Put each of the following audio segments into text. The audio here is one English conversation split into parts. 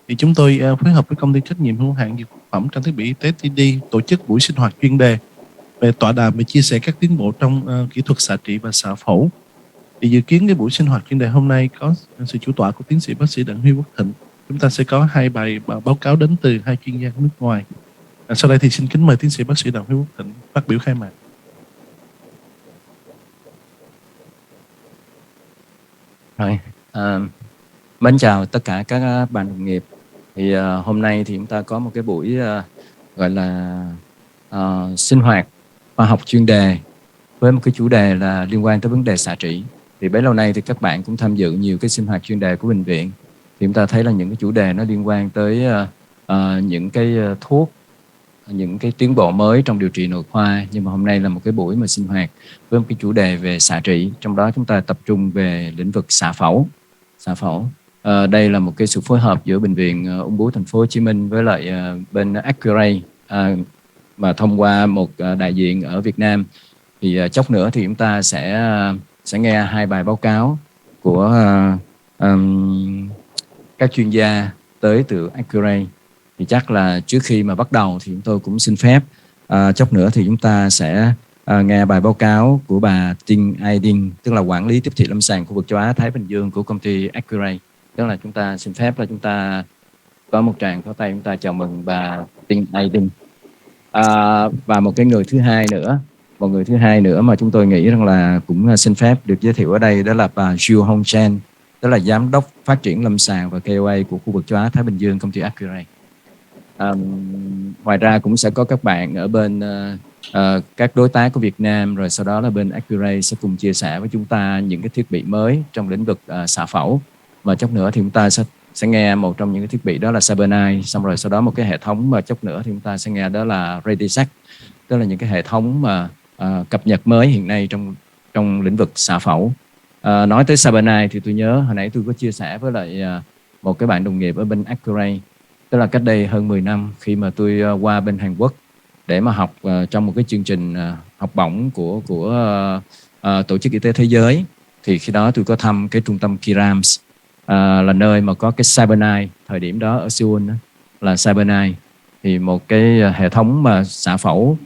Thì chúng tôi phối hợp với công ty trách nhiệm hữu hạn dược phẩm trang thiết bị y tế TD tổ chức buổi sinh hoạt chuyên đề về tọa đàm về chia sẻ các tiến bộ trong kỹ thuật xạ trị và xạ phẫu. Thì dự kiến cái buổi sinh hoạt chuyên đề hôm nay có sự chủ tọa của tiến sĩ bác sĩ Đặng Huy Quốc Thịnh. Chúng ta sẽ có hai bài báo cáo đến từ hai chuyên gia nước ngoài. Sau đây thì xin kính mời tiến sĩ bác sĩ Đặng Huy Quốc Thịnh phát biểu khai mạc. Rồi, mến chào tất cả các bạn đồng nghiệp. Thì hôm nay thì chúng ta có một cái buổi gọi là sinh hoạt khoa học chuyên đề với một cái chủ đề là liên quan tới vấn đề xạ trị. Thì bấy lâu nay thì các bạn cũng tham dự nhiều cái sinh hoạt chuyên đề của bệnh viện. Thì chúng ta thấy là những cái chủ đề nó liên quan tới những cái thuốc, những cái tiến bộ mới trong điều trị nội khoa. Nhưng mà hôm nay là một cái buổi mà sinh hoạt với một cái chủ đề về xạ trị, trong đó chúng ta tập trung về lĩnh vực xạ phẫu. Đây là một cái sự phối hợp giữa bệnh viện Ung bướu thành phố Hồ Chí Minh với lại bên Accuray, mà thông qua một đại diện ở Việt Nam. Thì chốc nữa thì chúng ta sẽ nghe hai bài báo cáo của các chuyên gia tới từ Accuray. Thì chắc là trước khi mà bắt đầu thì chúng tôi cũng xin phép chốc nữa thì chúng ta sẽ nghe bài báo cáo của bà Tiến, tức là quản lý tiếp thị lâm sàng khu vực châu Á Thái Bình Dương của công ty Accuray. Tức là chúng ta xin phép là chúng ta có một tràng pháo tay, chúng ta chào mừng bà Tiến. Và một người thứ hai nữa mà chúng tôi nghĩ rằng là cũng xin phép được giới thiệu ở đây, đó là bà Jiu Hong Chen, đó là giám đốc phát triển lâm sàng và KOA của khu vực châu Á Thái Bình Dương công ty Accuray. Ngoài ra cũng sẽ có các bạn ở bên các đối tác của Việt Nam, rồi sau đó là bên Accuray sẽ cùng chia sẻ với chúng ta những cái thiết bị mới trong lĩnh vực xạ phẫu. Và chốc nữa thì chúng ta sẽ nghe một trong những cái thiết bị đó là Cyberknife, xong rồi sau đó một cái hệ thống mà chốc nữa thì chúng ta sẽ nghe đó là Radisec, tức là những cái hệ thống mà cập nhật mới hiện nay trong lĩnh vực xạ phẫu. Nói tới Cyberknife thì tôi nhớ hồi nãy tôi có chia sẻ với lại một cái bạn đồng nghiệp ở bên Accuray, tức là cách đây hơn 10 năm khi mà tôi qua bên Hàn Quốc để mà học trong một cái chương trình học bổng của Tổ chức Y tế Thế giới. Thì khi đó tôi có thăm cái trung tâm Kirams, là nơi mà có cái Cyberknife, thời điểm đó ở Seoul đó, là Cyberknife. Thì một cái hệ thống mà xạ phẫu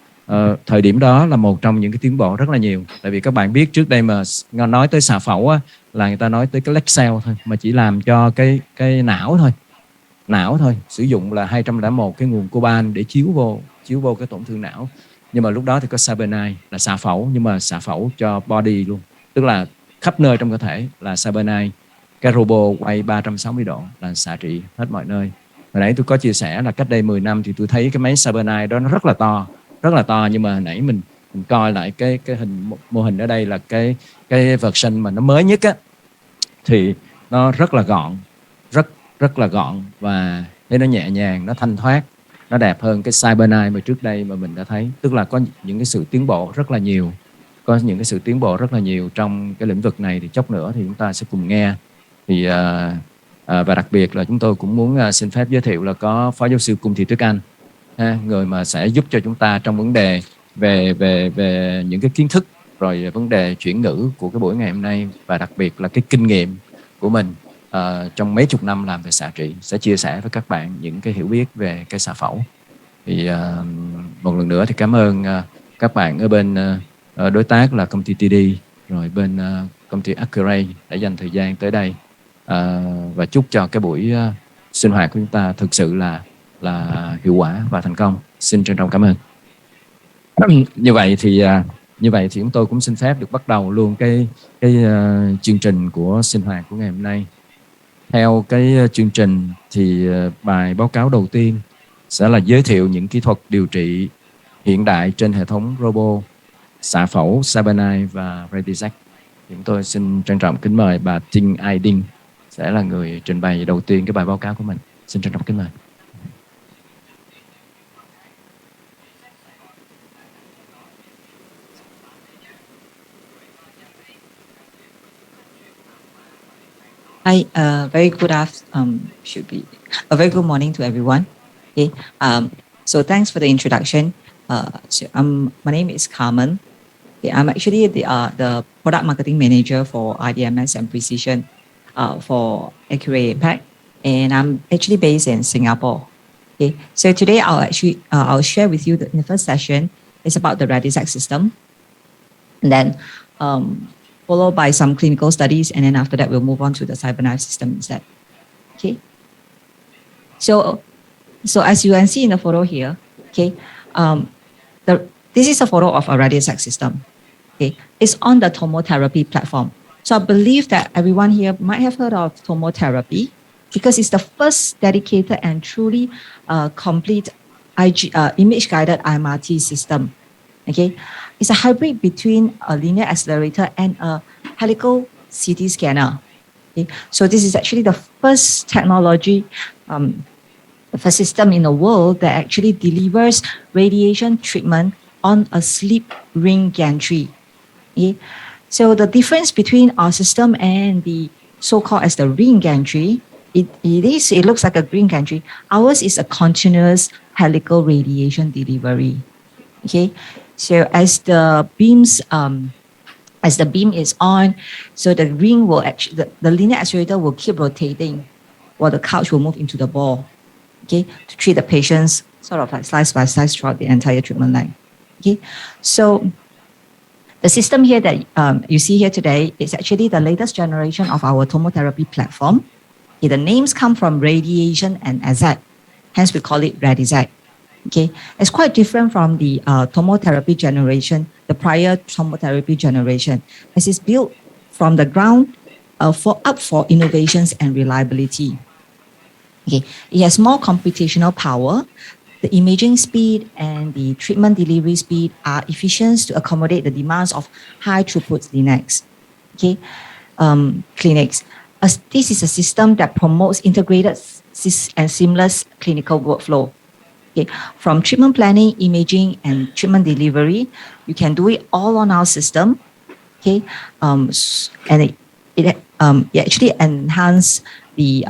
thời điểm đó là một trong những cái tiến bộ rất là nhiều. Tại vì các bạn biết trước đây mà nói tới xạ phẫu á, là người ta nói tới cái leg cell thôi, mà chỉ làm cho cái não thôi, sử dụng là 201 cái nguồn coban để chiếu vô cái tổn thương não. Nhưng mà lúc đó thì có Cyberknife là xạ phẫu, nhưng mà xạ phẫu cho body luôn, tức là khắp nơi trong cơ thể là Cyberknife. Cái robot quay 360 độ là xạ trị hết mọi nơi. Hồi nãy tôi có chia sẻ là cách đây 10 năm thì tôi thấy cái máy Cyberknife đó nó rất là to, nhưng mà hồi nãy mình coi lại cái mô hình ở đây là cái version mà nó mới nhất á, thì nó rất là gọn, rất là gọn, và thấy nó nhẹ nhàng, nó thanh thoát, nó đẹp hơn cái Cyberknife mà trước đây mà mình đã thấy. Tức là có những cái sự tiến bộ rất là nhiều, trong cái lĩnh vực này. Thì chốc nữa thì chúng ta sẽ cùng nghe. Thì và đặc biệt là chúng tôi cũng muốn xin phép giới thiệu là có Phó Giáo sư Cung Thị Tuyết Anh, người mà sẽ giúp cho chúng ta trong vấn đề về những cái kiến thức, rồi vấn đề chuyển ngữ của cái buổi ngày hôm nay, và đặc biệt là cái kinh nghiệm của mình trong mấy chục năm làm về xạ trị, sẽ chia sẻ với các bạn những cái hiểu biết về cái xạ phẫu. Thì một lần nữa thì cảm ơn các bạn ở bên đối tác là công ty TD, rồi bên công ty Accuray đã dành thời gian tới đây, và chúc cho cái buổi sinh hoạt của chúng ta thực sự là hiệu quả và thành công. Xin trân trọng cảm ơn. Như vậy thì chúng tôi cũng xin phép được bắt đầu luôn cái chương trình của sinh hoạt của ngày hôm nay. Theo cái chương trình thì bài báo cáo đầu tiên sẽ là giới thiệu những kỹ thuật điều trị hiện đại trên hệ thống robot xạ phẫu Cyberknife và Radisec. Chúng tôi xin trân trọng kính mời bà Tinh Ai Đinh sẽ là người trình bày đầu tiên cái bài báo cáo của mình. Xin trân trọng kính mời. Hi, very good a very good morning to everyone. Okay, so thanks for the introduction. My name is Carmen. Okay, I'm actually the product marketing manager for IDMS and Precision for Accuray APAC. and I'm actually based in Singapore. Okay, so today I'll share with you in the first session is about the Radixact system, and then followed by some clinical studies, and then after that we'll move on to the cyberknife system instead. Okay, so as you can see in the photo here, okay, this is a photo of a Radixact system. Okay, it's on the tomotherapy platform. So I believe that everyone here might have heard of tomotherapy because it's the first dedicated and truly complete image-guided IMRT system. Okay, it's a hybrid between a linear accelerator and a helical CT scanner. Okay, so this is actually the first technology, the first system in the world that actually delivers radiation treatment on a sleep ring gantry. Okay, so the difference between our system and the so-called as the ring gantry, it looks like a ring gantry. Ours is a continuous helical radiation delivery. Okay, so as the beam is on, so the ring will actually, the linear accelerator will keep rotating while the couch will move into the ball, okay, to treat the patients sort of like slice by slice throughout the entire treatment line. Okay, so the system here that you see here today is actually the latest generation of our tomotherapy platform. Okay, the names come from radiation and exact, hence we call it Radixact. Okay, it's quite different from the tomotherapy generation, the prior tomotherapy generation, as it's built from the ground for innovations and reliability. Okay, it has more computational power. The imaging speed and the treatment delivery speed are efficient to accommodate the demands of high throughput clinics. Okay, clinics. This is a system that promotes integrated and seamless clinical workflow. Okay, from treatment planning, imaging, and treatment delivery, you can do it all on our system. Okay, and it actually enhance the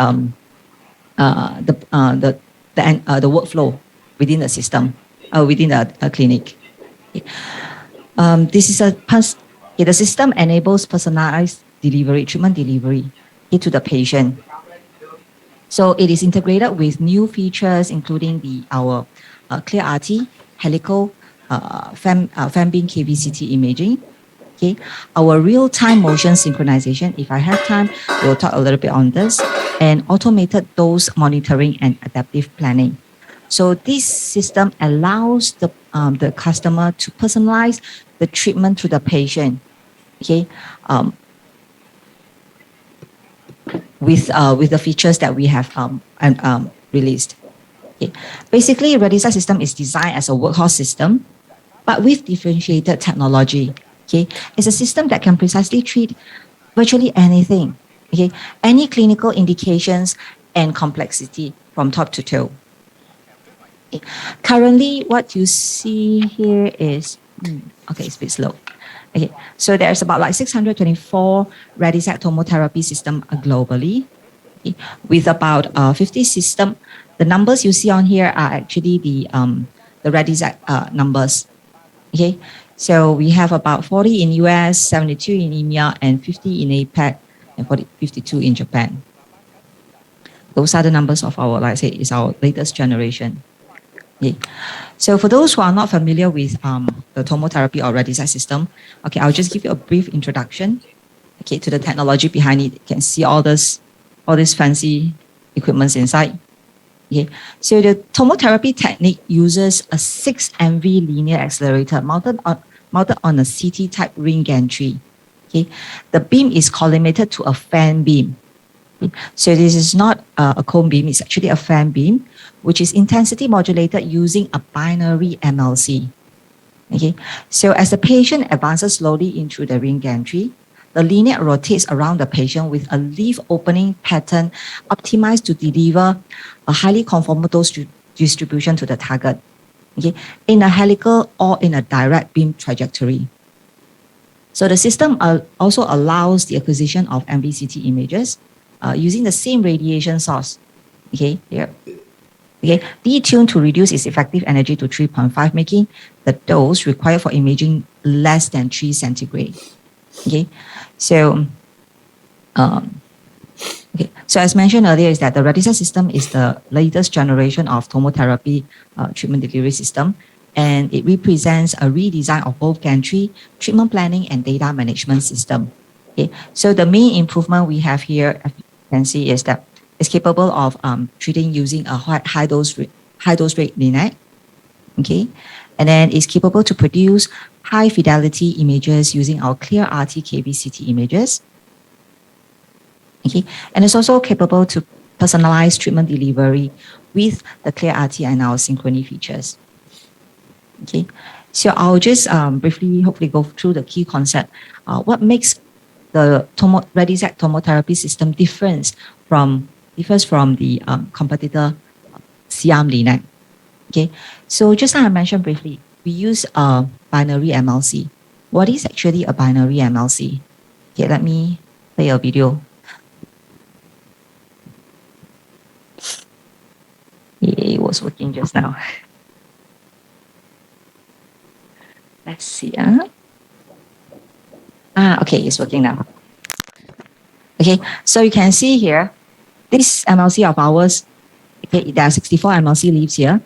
workflow within the system, within a clinic. Okay. This is the system enables personalized delivery, treatment delivery to the patient. So it is integrated with new features, including our clear RT, helical, fan beam KVCT imaging. Okay, our real-time motion synchronization. If I have time, we'll talk a little bit on this, and automated dose monitoring and adaptive planning. So this system allows the customer to personalize the treatment to the patient. Okay, with the features that we have released. Okay. Basically, Radixact system is designed as a workhorse system, but with differentiated technology. Okay, it's a system that can precisely treat virtually anything. Okay, any clinical indications and complexity from top to toe. Okay. Currently, what you see here is okay, it's a bit slow. Okay, so there's about like 624 Radixact tomotherapy system globally, okay, with about 50 system. The numbers you see on here are actually the Radixact numbers. Okay, so we have about 40 in US, 72 in EMEA, and 50 in APAC, and 52 in Japan. Those are the numbers of our, like I say, is our latest generation. Okay. So for those who are not familiar with the tomotherapy or Radixact system, okay, I'll just give you a brief introduction, okay, to the technology behind it. You can see all this fancy equipment inside. Okay, so the tomotherapy technique uses a 6 MV linear accelerator mounted on a CT type ring gantry. Okay, the beam is collimated to a fan beam. Okay? So this is not a cone beam; it's actually a fan beam, which is intensity modulated using a binary MLC. Okay, so as the patient advances slowly into the ring gantry, the linear rotates around the patient with a leaf opening pattern optimized to deliver a highly conformal dose distribution to the target, okay, in a helical or in a direct beam trajectory. So the system also allows the acquisition of MVCT images using the same radiation source. Okay, here. Okay, detuned to reduce its effective energy to 3.5, making the dose required for imaging less than 3 centigrade. Okay, so Okay, so as mentioned earlier, is that the Radixact system is the latest generation of tomotherapy treatment delivery system, and it represents a redesign of both gantry, treatment planning, and data management system. Okay, so the main improvement we have here, as you can see, is that it's capable of treating using a high dose rate linac. Okay, and then it's capable to produce high fidelity images using our clear RT KVCT images. Okay, and it's also capable to personalize treatment delivery with the clear RT and our synchrony features. Okay, so I'll just briefly, hopefully, go through the key concept. What makes the Radixact tomotherapy system differs from the competitor C-arm linac. Okay, so just like I mentioned briefly, we use a binary MLC. What is actually a binary MLC? Okay, let me play a video. It was working just now. Let's see. Okay, it's working now. Okay, so you can see here, this MLC of ours, okay, there are 64 MLC leaves here.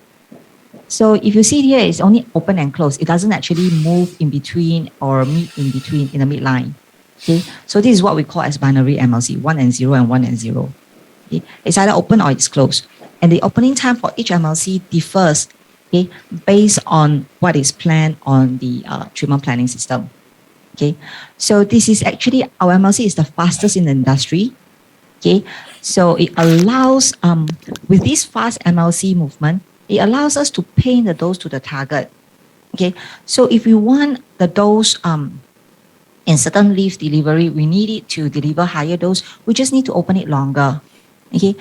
So if you see here, it's only open and closed. It doesn't actually move in between or meet in between in the midline. Okay, so this is what we call as binary MLC, 1 and 0 and 1 and 0. Okay? It's either open or it's closed. And the opening time for each MLC differs, okay, based on what is planned on the treatment planning system. Okay, so this is actually, our MLC is the fastest in the industry. Okay, so it allows, with this fast MLC movement, it allows us to paint the dose to the target. Okay, so if we want the dose in certain leaf delivery, we need it to deliver higher dose, we just need to open it longer. Okay,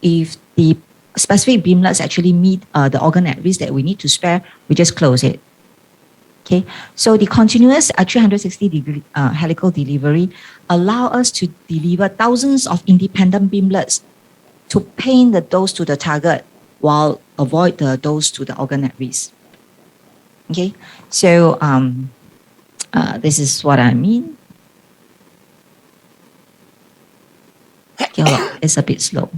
if the specific beamlets actually meet the organ at risk that we need to spare, we just close it. Okay, so the continuous 360-degree helical delivery allow us to deliver thousands of independent beamlets to paint the dose to the target while avoid the dose to the organ at risk. Okay, so this is what I mean. Okay, it's a bit slow.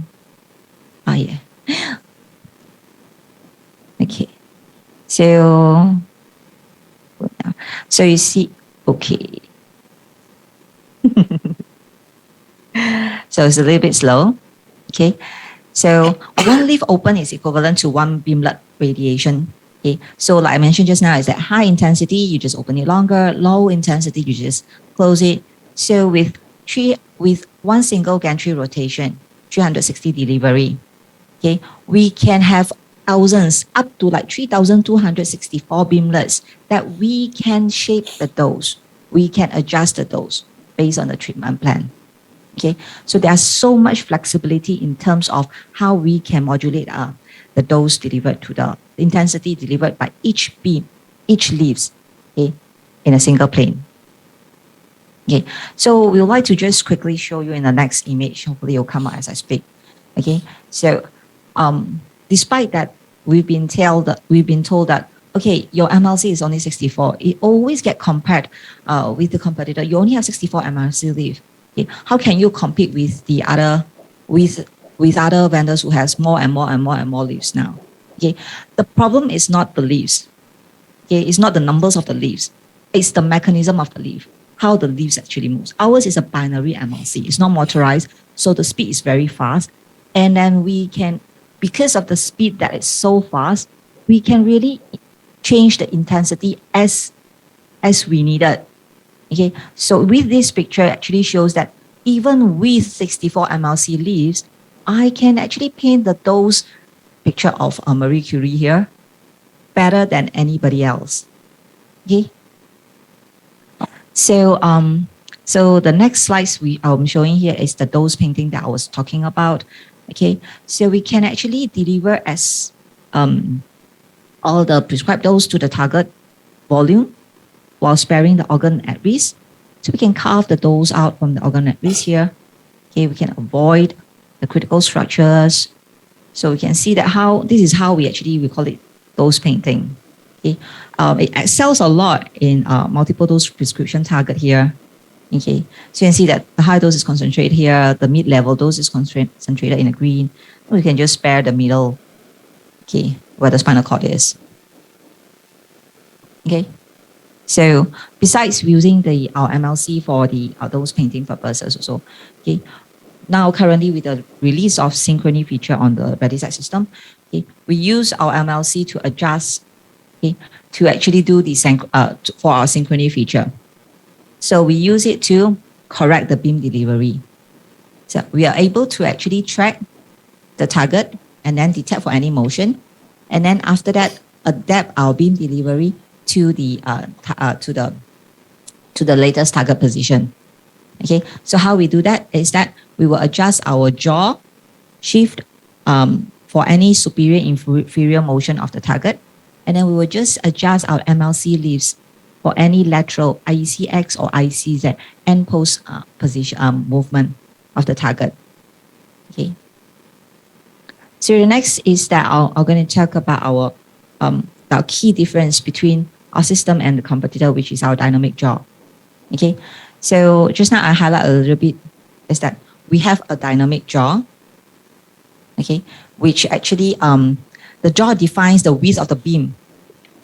Yeah. Okay, so you see, okay. So it's a little bit slow. Okay, so one leaf open is equivalent to one beamlet radiation. Okay, so like I mentioned just now, is that high intensity, you just open it longer. Low intensity, you just close it. So with one single gantry rotation, 360 delivery, okay, we can have thousands, up to like 3,264 beamlets that we can shape the dose. We can adjust the dose based on the treatment plan. Okay, so there's so much flexibility in terms of how we can modulate the dose delivered to the intensity delivered by each beam, each leaves, okay, in a single plane. Okay, so we would like to just quickly show you in the next image. Hopefully it'll come out as I speak. Okay, so despite that, we've been told that, okay, your MLC is only 64. It always get compared with the competitor. You only have 64 MLC leave. Okay, how can you compete with the other with other vendors who has more and more and more and more leaves now? Okay, the problem is not the leaves. Okay, it's not the numbers of the leaves. It's the mechanism of the leaf, how the leaves actually moves. Ours is a binary MLC. It's not motorized, so the speed is very fast. And then we can, because of the speed that is so fast, we can really change the intensity as we need it. Okay, so with this picture actually shows that even with 64 MLC leaves, I can actually paint the dose picture of Marie Curie here better than anybody else. Okay, so so the next slides I'm showing here is the dose painting that I was talking about. Okay, so we can actually deliver as all the prescribed dose to the target volume while sparing the organ at risk. So we can carve the dose out from the organ at risk here. Okay, we can avoid the critical structures. So we can see that this is how we call it dose painting. Okay, it excels a lot in multiple dose prescription target here. Okay, so you can see that the high dose is concentrated here, the mid-level dose is concentrated in the green. We can just spare the middle, okay, where the spinal cord is. Okay, so besides using our MLC for the dose painting purposes also, okay, now currently with the release of synchrony feature on the Radixact system, okay, we use our MLC to adjust, okay, to actually do the for our synchrony feature. So we use it to correct the beam delivery. So we are able to actually track the target and then detect for any motion, and then after that adapt our beam delivery to the latest target position. Okay, so how we do that is that we will adjust our jaw shift for any superior inferior motion of the target, and then we will just adjust our MLC leaves for any lateral IECX or ICZ end post position movement of the target. Okay. So the next is that I'm going to talk about our key difference between our system and the competitor, which is our dynamic jaw. Okay. So just now I highlight a little bit is that we have a dynamic jaw. Okay, which actually the jaw defines the width of the beam.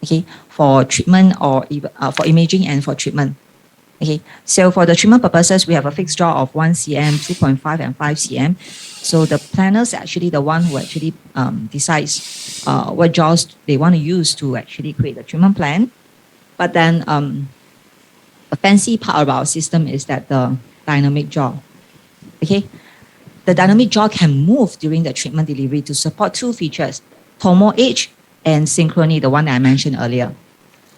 Okay, for treatment or for imaging and for treatment. Okay, so for the treatment purposes, we have a fixed jaw of 1 cm, 2.5 and 5 cm. So the planner is actually the one who actually decides what jaws they want to use to actually create the treatment plan. But then the fancy part of our system is that the dynamic jaw. Okay, the dynamic jaw can move during the treatment delivery to support two features, tomo edge and synchrony, the one that I mentioned earlier.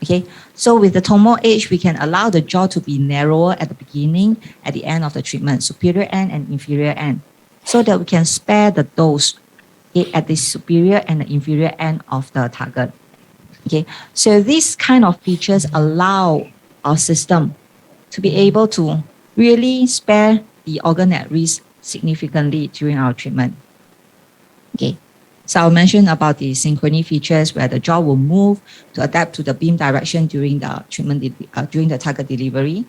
Okay, so with the tomo edge, we can allow the jaw to be narrower at the beginning, at the end of the treatment, superior end and inferior end, so that we can spare the dose, okay, at the superior and the inferior end of the target. Okay, so these kind of features allow our system to be able to really spare the organ at risk significantly during our treatment. Okay. So I'll mention about the synchrony features where the jaw will move to adapt to the beam direction during the treatment, during the target delivery.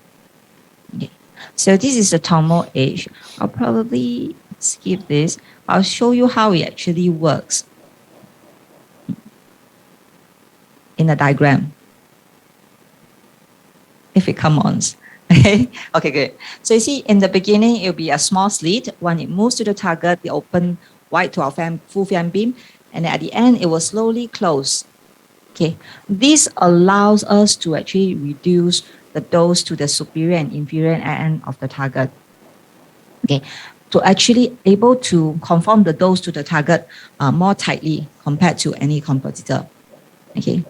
Okay. So this is the tomo edge. I'll probably skip this. I'll show you how it actually works in the diagram. If it comes on. Okay, good. So you see in the beginning, it'll be a small slit. When it moves to the target, they open wide to our full fan beam, and at the end, it will slowly close. Okay, this allows us to actually reduce the dose to the superior and inferior end of the target. Okay, to actually able to conform the dose to the target more tightly compared to any competitor. Okay,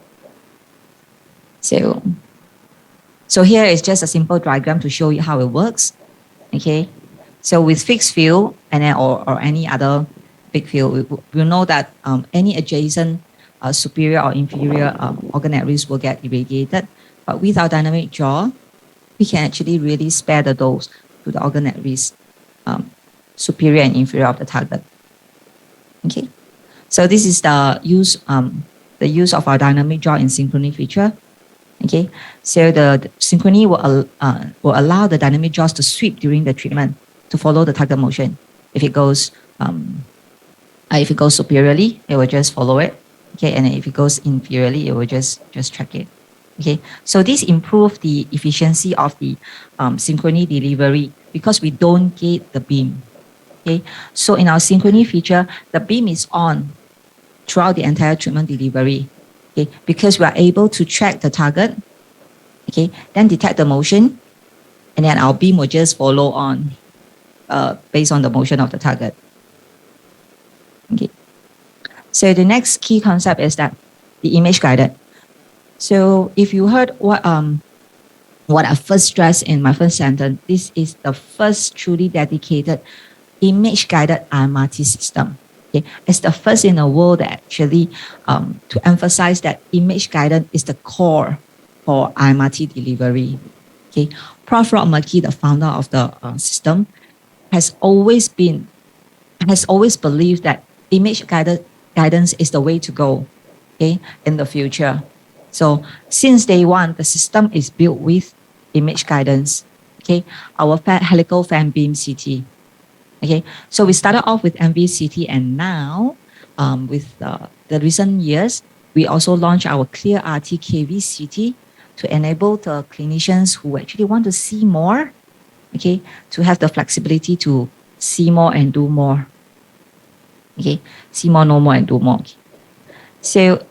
so here is just a simple diagram to show you how it works. Okay, so with fixed field and then or any other big field, we know that any adjacent superior or inferior organ at risk will get irradiated. But with our dynamic jaw, we can actually really spare the dose to the organ at risk, superior and inferior of the target. Okay, so this is the use of our dynamic jaw in synchrony feature. Okay, so the synchrony will allow the dynamic jaws to sweep during the treatment to follow the target motion. If it goes superiorly, it will just follow it. Okay, and if it goes inferiorly, it will just track it. Okay, so this improves the efficiency of the synchrony delivery because we don't gate the beam. Okay, so in our synchrony feature, the beam is on throughout the entire treatment delivery. Okay, because we are able to track the target, okay, then detect the motion, and then our beam will just follow on based on the motion of the target. Okay, so the next key concept is that the image guided. So if you heard what I first stressed in my first sentence, this is the first truly dedicated image guided IMRT system. Okay, it's the first in the world that actually to emphasize that image guidance is the core for IMRT delivery. Okay, Prof. Rob McKee, the founder of the system, has always believed that image guidance is the way to go. Okay, in the future. So since day one, the system is built with image guidance. okay, our helical fan beam CT. Okay, so we started off with MVCT, and now with the recent years, we also launched our Clear RT KV CT to enable the clinicians who actually want to see more, okay, to have the flexibility to see more and do more. Okay, see more, know more, and do more. So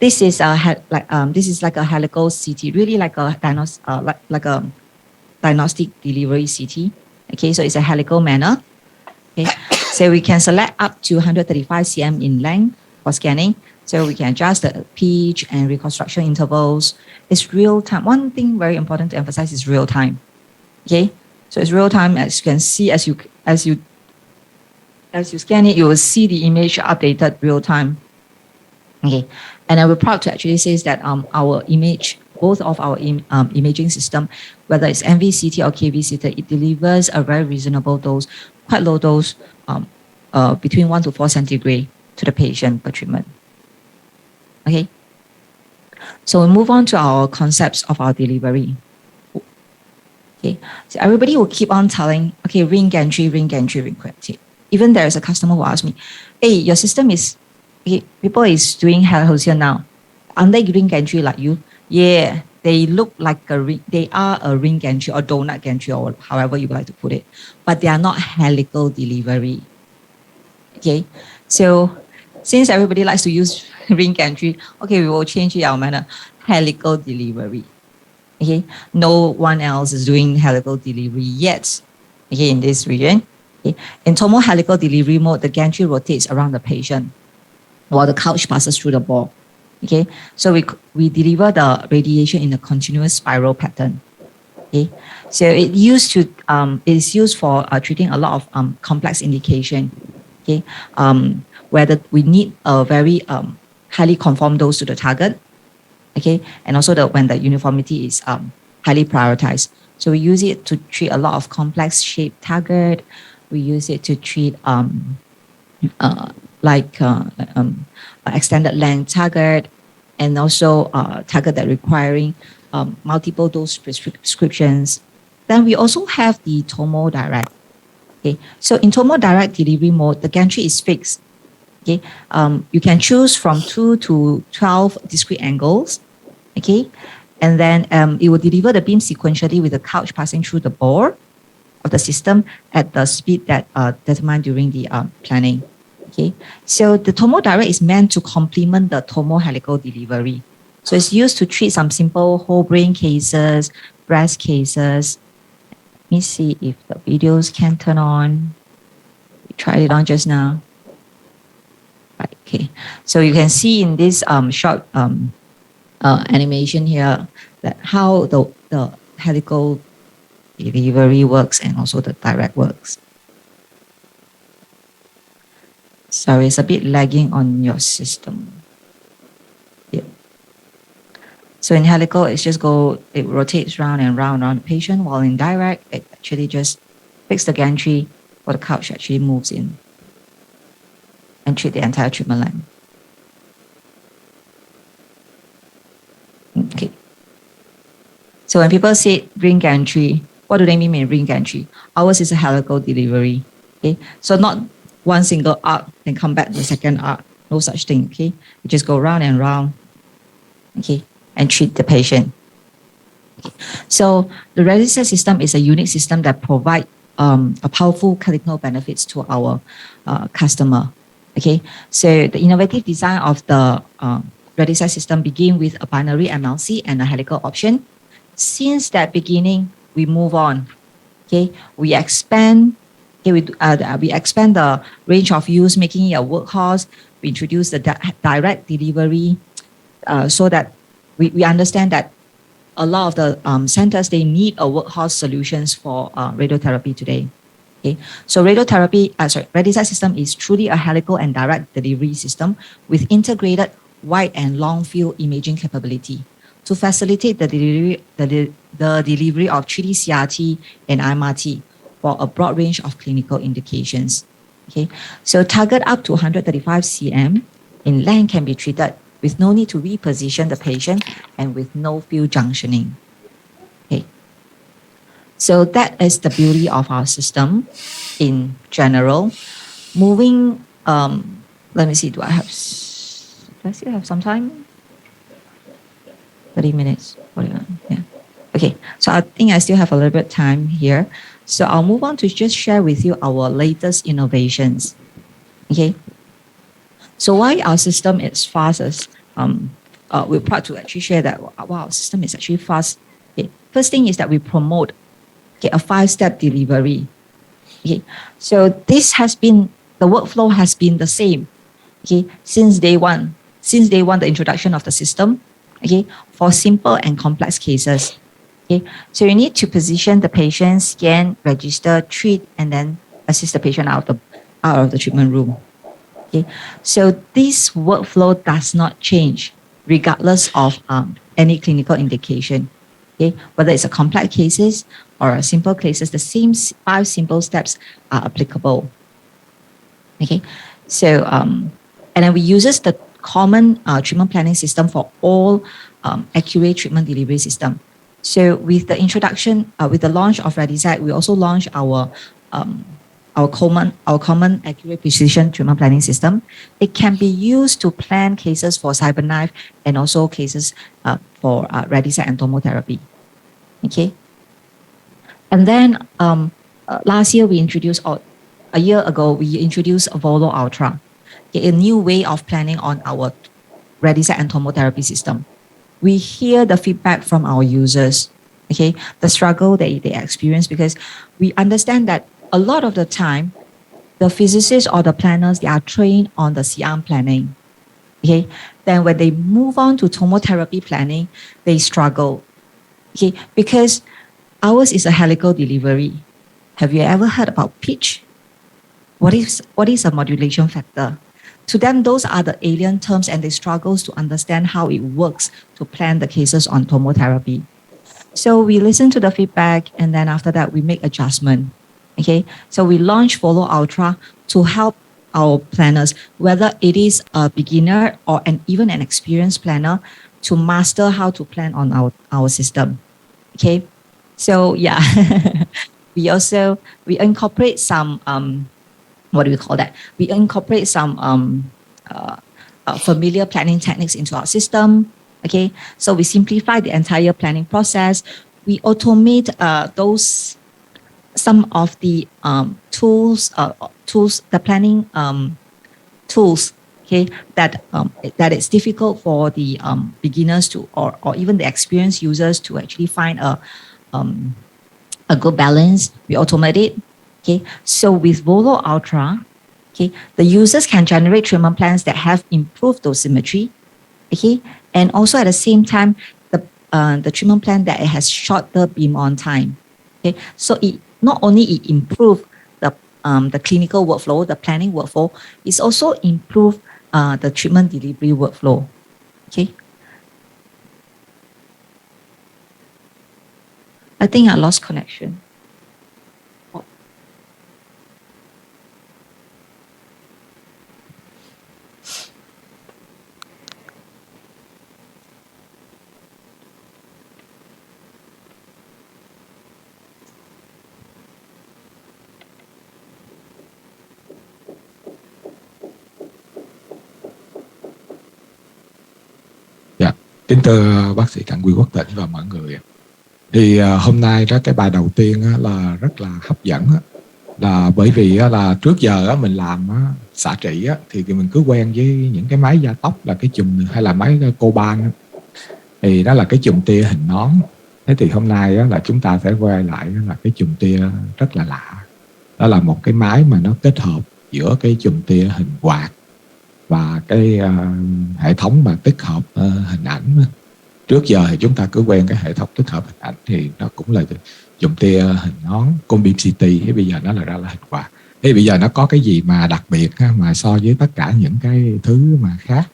this is like a helical CT, really like a diagnostic delivery CT. Okay, so it's a helical manner. Okay, so we can select up to 135 cm in length for scanning. So we can adjust the pitch and reconstruction intervals. It's real time. One thing very important to emphasize is real time. Okay, so it's real time. As you can see, as you scan it, you will see the image updated real time. Okay, and we're proud to actually say that our image, both of our imaging system, whether it's MVCT or KVCT, it delivers a very reasonable dose, quite low dose, between 1 to 4 centigrade to the patient per treatment. Okay, so we move on to our concepts of our delivery. Okay, so everybody will keep on telling, okay, ring gantry, ring gantry, ring gantry. Even there is a customer who asked me, hey, your system is, okay, people is doing healthcare now. Aren't they ring gantry like you? Yeah, they look like a ring, they are a ring gantry or donut gantry or however you like to put it, but they are not helical delivery. Okay, so since everybody likes to use ring gantry, okay, we will change our manner, helical delivery. Okay, no one else is doing helical delivery yet. Okay, in this region. Okay. In tomo helical delivery mode, the gantry rotates around the patient while the couch passes through the ball. Okay, so we deliver the radiation in a continuous spiral pattern. Okay, so it is used for treating a lot of complex indication. Okay, where we need a very highly conformed dose to the target. Okay, and also when the uniformity is highly prioritized. So we use it to treat a lot of complex shaped target. We use it to treat extended length target, and also target that requiring multiple dose prescriptions. Then we also have the Tomo Direct. Okay, so in Tomo Direct delivery mode, the gantry is fixed. Okay, you can choose from 2 to 12 discrete angles. Okay, and then it will deliver the beam sequentially with the couch passing through the bore of the system at the speed that determined during the planning. Okay, so the Tomo Direct is meant to complement the Tomo helical delivery. So it's used to treat some simple whole brain cases, breast cases. Let me see if the videos can turn on. We tried it on just now. Right, okay, so you can see in this short animation here that how the helical delivery works and also the direct works. Sorry, it's a bit lagging on your system. Yeah. So in helical, it rotates round and round around the patient, while in direct, it actually just fixes the gantry or the couch actually moves in and treat the entire treatment line. Okay. So when people say ring gantry, what do they mean by ring gantry? Ours is a helical delivery. Okay, so not one single arc then come back to the second arc. No such thing. Okay, you just go round and round. Okay, and treat the patient. Okay. So the Redisset system is a unique system that provides a powerful clinical benefits to our customer. Okay, so the innovative design of the Redisset system begin with a binary MLC and a helical option. Since that beginning, we move on. Okay, we expand. Okay, we expand the range of use, making it a workhorse. We introduce the direct delivery, so that we understand that a lot of the centers, they need a workhorse solutions for radiotherapy today. Okay, so Redisset system is truly a helical and direct delivery system with integrated wide and long field imaging capability to facilitate the delivery of 3D CRT and MRT for a broad range of clinical indications. Okay, so target up to 135 cm in length can be treated with no need to reposition the patient and with no field junctioning. Okay, So that is the beauty of our system in general. Moving, let me see, do I still have some time? 30 minutes, 41, yeah. Okay, so I think I still have a little bit of time here. So I'll move on to just share with you our latest innovations. Okay, so why our system is fast is, we're proud to actually share that wow, our system is actually fast. Okay, first thing is that we promote a 5-step delivery. Okay, so this has been, the workflow has been the same, okay, since day one, the introduction of the system, okay, for simple and complex cases. Okay, so you need to position the patient, scan, register, treat, and then assist the patient out of the treatment room. Okay, so this workflow does not change regardless of any clinical indication. Okay, whether it's a complex cases or a simple cases, the same 5 simple steps are applicable. Okay, so and then we uses the common treatment planning system for all accurate treatment delivery system. So with the introduction, with the launch of Radizet, we also launched our common accurate precision treatment planning system. It can be used to plan cases for CyberKnife and also cases for Radizet and tomotherapy. Okay, and then last year we introduced, or a year ago we introduced Volo Ultra, a new way of planning on our Radizet and tomotherapy system. We hear the feedback from our users, okay, the struggle they experience, because we understand that a lot of the time, the physicists or the planners, they are trained on the C-arm planning, okay? Then when they move on to tomotherapy planning, they struggle, okay? Because ours is a helical delivery. Have you ever heard about pitch? What is a modulation factor? To them, those are the alien terms, and they struggle to understand how it works to plan the cases on tomotherapy. So we listen to the feedback, and then after that, we make adjustment. Okay, so we launch Follow Ultra to help our planners, whether it is a beginner or even an experienced planner, to master how to plan on our system. Okay, so yeah, we incorporate some what do we call that? We incorporate some familiar planning techniques into our system. Okay, so we simplify the entire planning process. We automate some of the tools, the planning tools. Okay, that it's difficult for the beginners to, or even the experienced users to actually find a good balance. We automate it. Okay, so with Volo Ultra, okay, the users can generate treatment plans that have improved dosimetry, okay, and also at the same time, the treatment plan that it has shorter beam on time. Okay, so it not only it improve the clinical workflow, the planning workflow, it's also improve the treatment delivery workflow. Okay, I think I lost connection. Kính thưa bác sĩ Cận Quy Quốc Tĩnh và mọi người, thì hôm nay đó cái bài đầu tiên là rất là hấp dẫn, là bởi vì là trước giờ mình làm xạ trị thì mình cứ quen với những cái máy gia tốc là cái chùm hay là máy Coban, thì đó là cái chùm tia hình nón. Thế thì hôm nay là chúng ta sẽ quay lại là cái chùm tia rất là lạ, đó là một cái máy mà nó kết hợp giữa cái chùm tia hình quạt và cái hệ thống mà tích hợp hình ảnh. Trước giờ thì chúng ta cứ quen cái hệ thống tích hợp hình ảnh thì nó cũng là chùm tia hình nón Combeam City, thế bây giờ nó ra là hình quạt. Thế bây giờ nó có cái gì mà đặc biệt mà so với tất cả những cái thứ mà khác?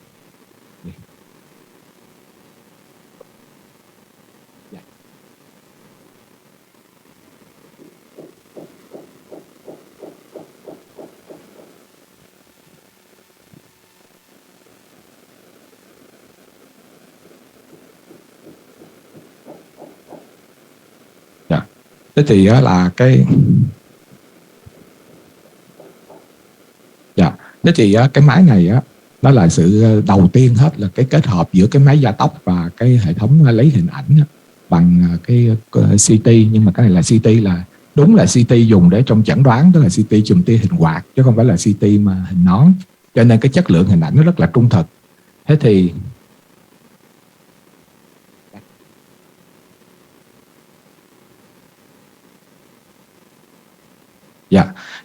Thế thì là cái thế thì cái máy này nó là sự đầu tiên hết là cái kết hợp giữa cái máy gia tốc và cái hệ thống lấy hình ảnh bằng cái CT, nhưng mà cái này là CT là đúng là CT dùng để trong chẩn đoán, tức là CT chùm tia hình quạt chứ không phải là CT mà hình nón, cho nên cái chất lượng hình ảnh nó rất là trung thực. Thế thì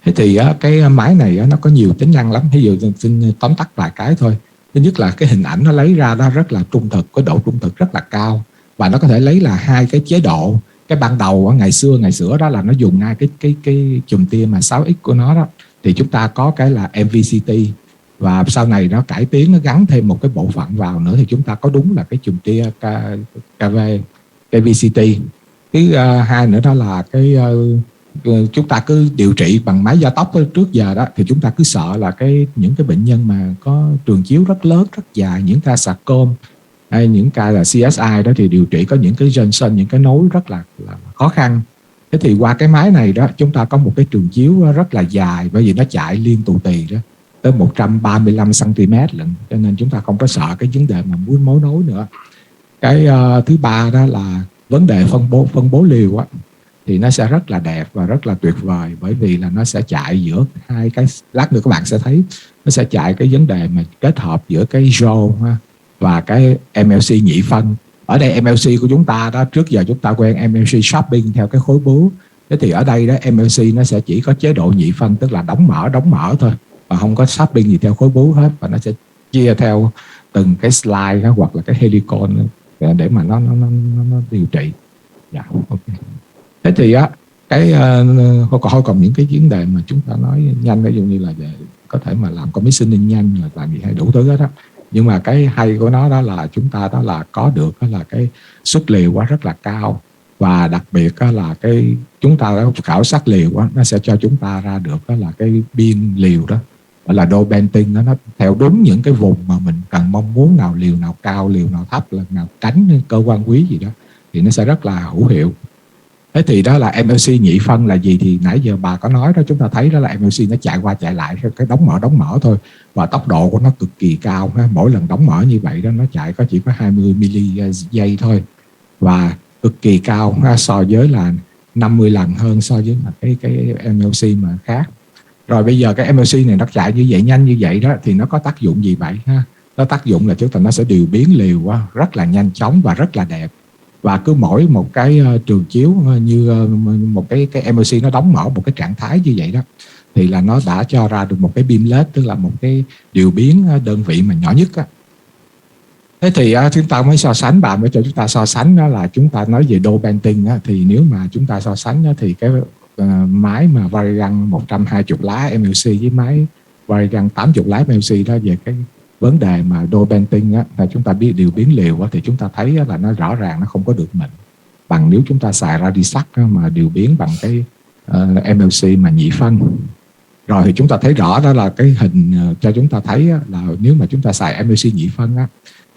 thế thì cái máy này nó có nhiều tính năng lắm. Ví dụ xin tóm tắt vài cái thôi. Thứ nhất là cái hình ảnh nó lấy ra đó rất là trung thực, có độ trung thực rất là cao, và nó có thể lấy là hai cái chế độ. Cái ban đầu ngày xưa đó là nó dùng ngay cái chùm tia mà 6x của nó đó, thì chúng ta có cái là MVCT, và sau này nó cải tiến, nó gắn thêm một cái bộ phận vào nữa thì chúng ta có đúng là cái chùm tia KVCT. Thứ hai nữa đó là cái chúng ta cứ điều trị bằng máy gia tốc trước giờ đó, thì chúng ta cứ sợ là những cái bệnh nhân mà có trường chiếu rất lớn, rất dài, những ca sarcom hay những ca là CSI đó, thì điều trị có những cái junction, những cái nối rất là khó khăn. Thế thì qua cái máy này đó, chúng ta có một cái trường chiếu rất là dài, bởi vì nó chạy liên tù tì đó tới 135 cm lận, cho nên chúng ta không có sợ cái vấn đề mà muốn mối nối nữa. Cái thứ ba đó là vấn đề phân bố liều á, thì nó sẽ rất là đẹp và rất là tuyệt vời, bởi vì là nó sẽ chạy giữa hai cái, lát nữa các bạn sẽ thấy nó sẽ chạy cái vấn đề mà kết hợp giữa cái RAW và cái MLC nhị phân. Ở đây MLC của chúng ta đó, trước giờ chúng ta quen MLC shopping theo cái khối bướu. Thế thì ở đây đó MLC nó sẽ chỉ có chế độ nhị phân, tức là đóng mở thôi, và không có shopping gì theo khối bướu hết, và nó sẽ chia theo từng cái slide hoặc là cái helicon để mà nó điều trị. Dạ, ok. Thế thì cái còn những cái vấn đề mà chúng ta nói nhanh, ví dụ như là có thể mà làm commissioning nhanh, là làm gì hay đủ thứ hết đó. Nhưng mà cái hay của nó đó là chúng ta đó là có được đó là cái xuất liều quá rất là cao, và đặc biệt đó là cái chúng ta đã khảo sát liều quá, nó sẽ cho chúng ta ra được đó là cái biên liều đó, gọi là dose banding đó, nó theo đúng những cái vùng mà mình cần mong muốn, nào liều nào cao, liều nào thấp, là nào tránh cơ quan quý gì đó, thì nó sẽ rất là hữu hiệu. Thế thì đó là MLC nhị phân là gì, thì nãy giờ bà có nói đó, chúng ta thấy đó là MLC nó chạy qua chạy lại theo cái đóng mở thôi, và tốc độ của nó cực kỳ cao. Mỗi lần đóng mở như vậy đó, nó chạy chỉ có 20 giây thôi, và cực kỳ cao so với là 50 lần hơn so với cái MLC mà khác. Rồi bây giờ cái MLC này nó chạy như vậy, nhanh như vậy đó, thì nó có tác dụng gì vậy ha? Nó tác dụng là chúng ta nó sẽ điều biến liều rất là nhanh chóng và rất là đẹp. Và cứ mỗi một cái trường chiếu như một cái MLC nó đóng mở một cái trạng thái như vậy đó, thì là nó đã cho ra được một cái beamlet, tức là một cái điều biến đơn vị mà nhỏ nhất á. Thế thì chúng ta mới so sánh, bà mới cho chúng ta so sánh đó là chúng ta nói về dose banding á, thì nếu mà chúng ta so sánh đó, thì cái máy mà Varian 120 lá MLC với máy Varian 80 lá MLC đó, về cái vấn đề mà dose banding á, là chúng ta biết điều biến liều á, thì chúng ta thấy là nó rõ ràng nó không có được mịn bằng nếu chúng ta xài Radisac mà điều biến bằng cái MLC mà nhị phân. Rồi thì chúng ta thấy rõ đó là cái hình cho chúng ta thấy là nếu mà chúng ta xài MLC nhị phân á,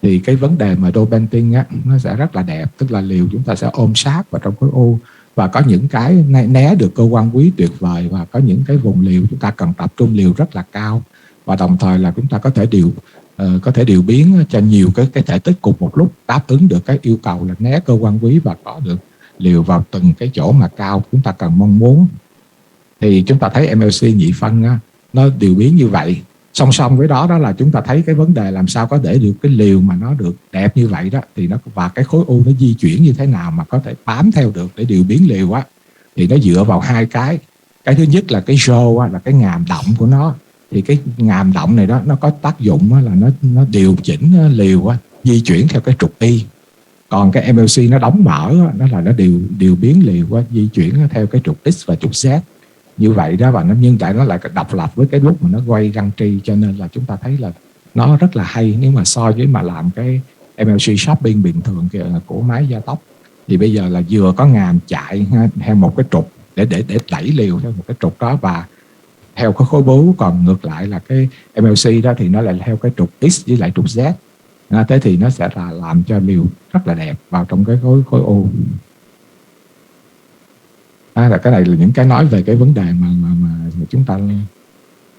thì cái vấn đề mà dose banding á, nó sẽ rất là đẹp, tức là liều chúng ta sẽ ôm sát vào trong khối u, và có những cái né được cơ quan quý tuyệt vời, và có những cái vùng liều chúng ta cần tập trung liều rất là cao, và đồng thời là chúng ta có thể điều biến cho nhiều cái thể tích cùng một lúc, đáp ứng được cái yêu cầu là né cơ quan quý và có được liều vào từng cái chỗ mà cao chúng ta cần mong muốn. Thì chúng ta thấy MLC nhị phân nó điều biến như vậy. Song song với đó là chúng ta thấy cái vấn đề làm sao có để được cái liều mà nó được đẹp như vậy đó, thì nó và cái khối u nó di chuyển như thế nào mà có thể bám theo được để điều biến liều á, thì nó dựa vào hai cái. Cái thứ nhất là cái jaw là cái ngàm động của nó, thì cái ngàm động này đó nó có tác dụng là nó điều chỉnh liều di chuyển theo cái trục y. Còn cái MLC nó đóng mở nó là nó điều biến liều di chuyển theo cái trục X và trục Z như vậy đó, và nó nhưng tại nó lại độc lập với cái lúc mà nó quay găng tri, cho nên là chúng ta thấy là nó rất là hay. Nếu mà so với mà làm cái MLC shopping bình thường của máy gia tốc, thì bây giờ là vừa có ngàm chạy theo một cái trục để đẩy liều theo một cái trục đó và theo cái khối bướu, còn ngược lại là cái MLC đó thì nó lại theo cái trục X với lại trục Z. Thế thì nó sẽ là làm cho liều rất là đẹp vào trong cái khối u. Là cái này là những cái nói về cái vấn đề mà chúng ta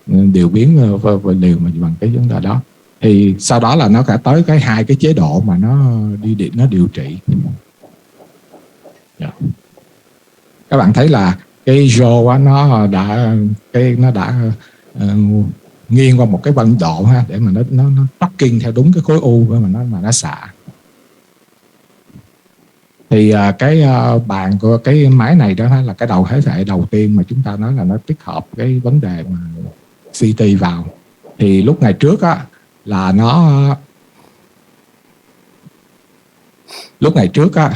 điều biến liều mà bằng cái vấn đề đó. Thì sau đó là nó cả tới hai cái chế độ mà nó điều trị. Yeah. Các bạn thấy là cái jaw nó đã nghiêng qua một cái vận độ ha, để mà nó tracking theo đúng cái khối u mà nó xạ. Thì cái bàn của cái máy này đó là cái đầu thế hệ đầu tiên mà chúng ta nói là nó tích hợp cái vấn đề mà CT vào. Thì lúc ngày trước á là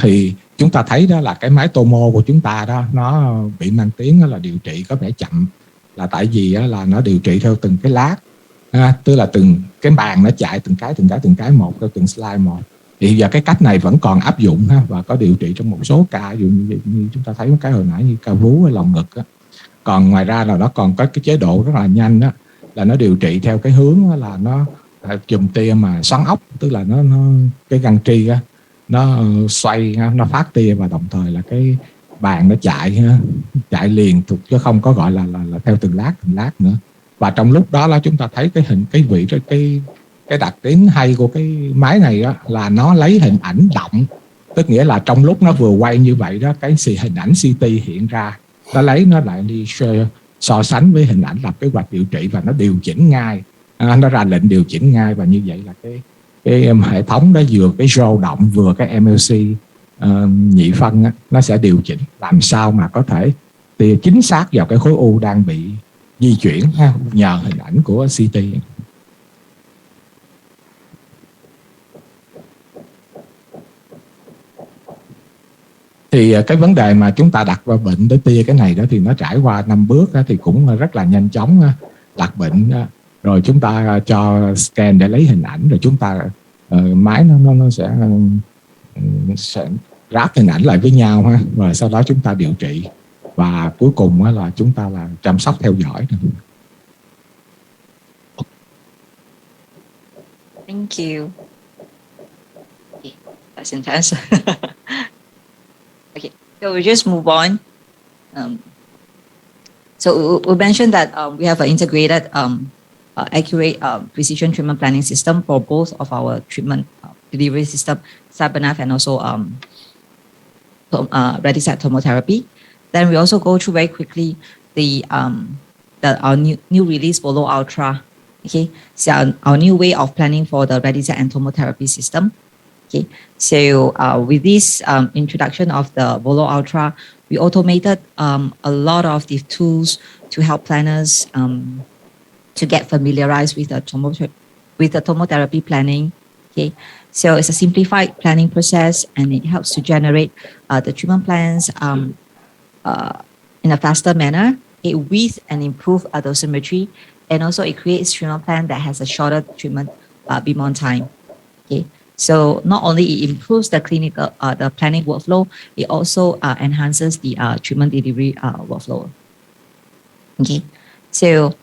thì chúng ta thấy đó là cái máy tomo của chúng ta đó nó bị mang tiếng là điều trị có vẻ chậm, là tại vì là nó điều trị theo từng cái lát, tức là từng cái bàn nó chạy từng cái một, theo từng slide một. Thì giờ cái cách này vẫn còn áp dụng ha, và có điều trị trong một số ca, ví dụ như chúng ta thấy cái hồi nãy như ca vú hay lòng ngực á. Còn ngoài ra là nó còn có cái chế độ rất là nhanh đó, là nó điều trị theo cái hướng là nó chùm tia mà xoắn ốc, tức là nó cái găng tri á, nó xoay, nó phát tia, và đồng thời là cái bàn nó chạy liền thuộc, chứ không có gọi là theo từng lát nữa. Và trong lúc đó là chúng ta thấy cái đặc tính hay của cái máy này đó là nó lấy hình ảnh động, tức nghĩa là trong lúc nó vừa quay như vậy đó, cái hình ảnh CT hiện ra, nó lại đi so sánh với hình ảnh lập kế hoạch điều trị, và nó điều chỉnh ngay, nó ra lệnh điều chỉnh ngay. Và như vậy là cái hệ thống đó vừa cái jaw động vừa cái MLC nhị phân á, nó sẽ điều chỉnh làm sao mà có thể chính xác vào cái khối u đang bị di chuyển nhờ hình ảnh của CT. Thì cái vấn đề mà chúng ta đặt vào bệnh tới tia cái này đó thì nó trải qua 5 bước đó, thì cũng rất là nhanh chóng đặt bệnh, rồi chúng ta cho scan để lấy hình ảnh, rồi chúng ta máy nó sẽ ráp hình ảnh lại với nhau ha, rồi sau đó chúng ta điều trị, và cuối cùng là chúng ta là chăm sóc theo dõi. Thank you. Okay, that's intense. Okay, so we just move on. So we mentioned that we have an integrated, accurate precision treatment planning system for both of our treatment delivery system, Cybernav and also Radixact tomotherapy. Then we also go through very quickly our new release Volo Ultra. Okay, so our new way of planning for the Radixact and tomotherapy system. Okay, so with this introduction of the Volo Ultra, we automated a lot of the tools to help planners to get familiarized with the tomotherapy planning. Okay, so it's a simplified planning process, and it helps to generate the treatment plans in a faster manner, with and improve dosimetry, and also it creates treatment plan that has a shorter treatment beam on time. Okay, so not only it improves the clinical the planning workflow, it also enhances the treatment delivery workflow. Okay, so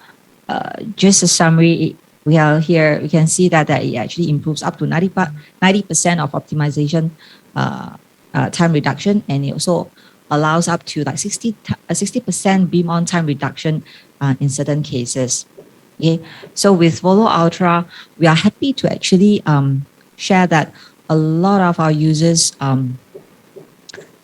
just a summary. We are here. You can see that it actually improves up to 90% of optimization time reduction, and it also allows up to like 60% beam on time reduction in certain cases. Okay, so with Volo Ultra, we are happy to actually share that a lot of our users,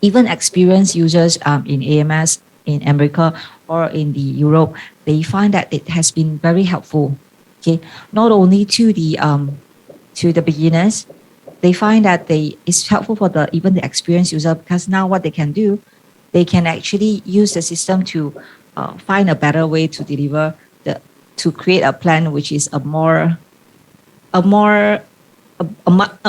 even experienced users in AMS in America or in the Europe, they find that it has been very helpful. Okay, not only to the beginners, they find that it's helpful for even the experienced user, because now what they can do, they can actually use the system to find a better way to deliver to create a plan which is a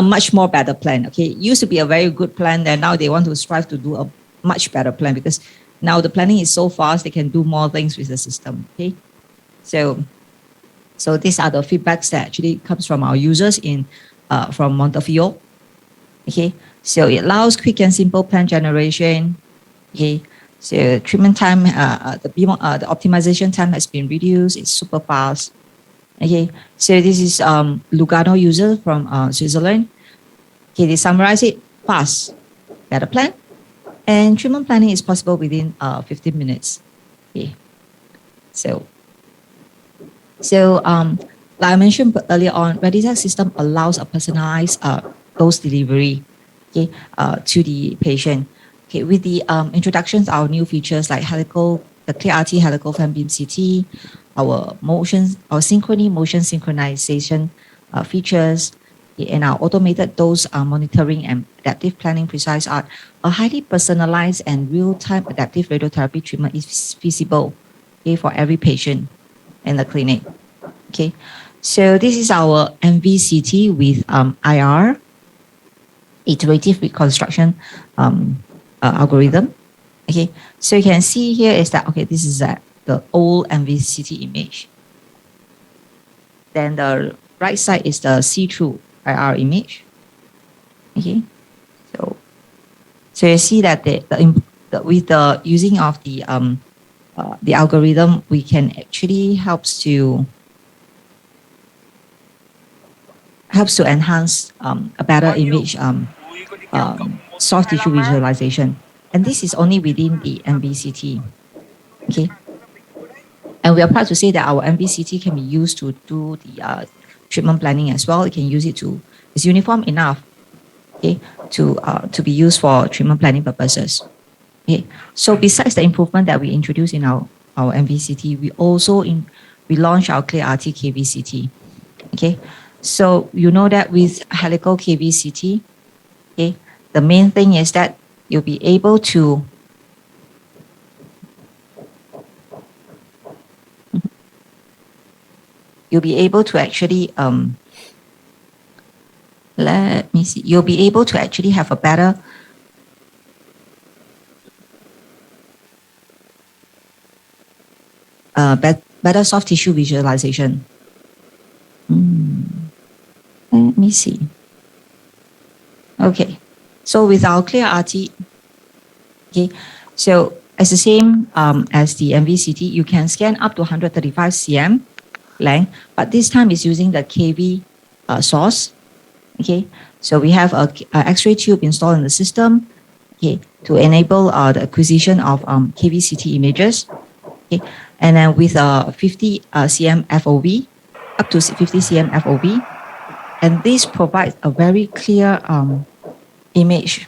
much more better plan. Okay, it used to be a very good plan, and now they want to strive to do a much better plan, because now the planning is so fast, they can do more things with the system. Okay, so these are the feedbacks that actually comes from our users from Montefiore. Okay, so it allows quick and simple plan generation. Okay, so treatment time, the optimization time has been reduced. It's super fast. Okay, so this is Lugano user from Switzerland. Okay, they summarize it: fast, better plan, And treatment planning is possible within 15 minutes. Okay. So like I mentioned earlier on, Reditech system allows a personalized dose delivery, okay, to the patient. Okay, with the introductions, our new features like the ClearRT helical fan beam CT, our synchrony motion synchronization features, okay, and our automated dose monitoring and adaptive planning precise art, a highly personalized and real-time adaptive radiotherapy treatment is feasible, okay, for every patient in the clinic. Okay, so this is our MVCT with IR, iterative reconstruction algorithm. Okay, so you can see here is that, okay, this is the old MVCT image. Then the right side is the see-through IR image. Okay, so you see that with the using of the algorithm, we can actually helps to enhance a better image soft tissue visualization. And this is only within the MVCT. Okay. And we are proud to say that our MVCT can be used to do the treatment planning as well. You can use it it's uniform enough, okay, to be used for treatment planning purposes. Okay. So besides the improvement that we introduced in our MVCT, we also we launched our ClearRT KVCT. Okay. So you know that with helical KVCT, okay, the main thing is that you'll be able to actually let me see. You'll be able to actually have a better better soft tissue visualization. Let me see. Okay, so with our ClearRT, okay, so as the same as the MVCT, you can scan up to 135 cm length, but this time it's using the KV source. Okay, so we have a X-ray tube installed in the system, okay, to enable the acquisition of KVCT images. Okay, and then with a 50 cm FOV, up to 50 cm FOV, and this provides a very clear image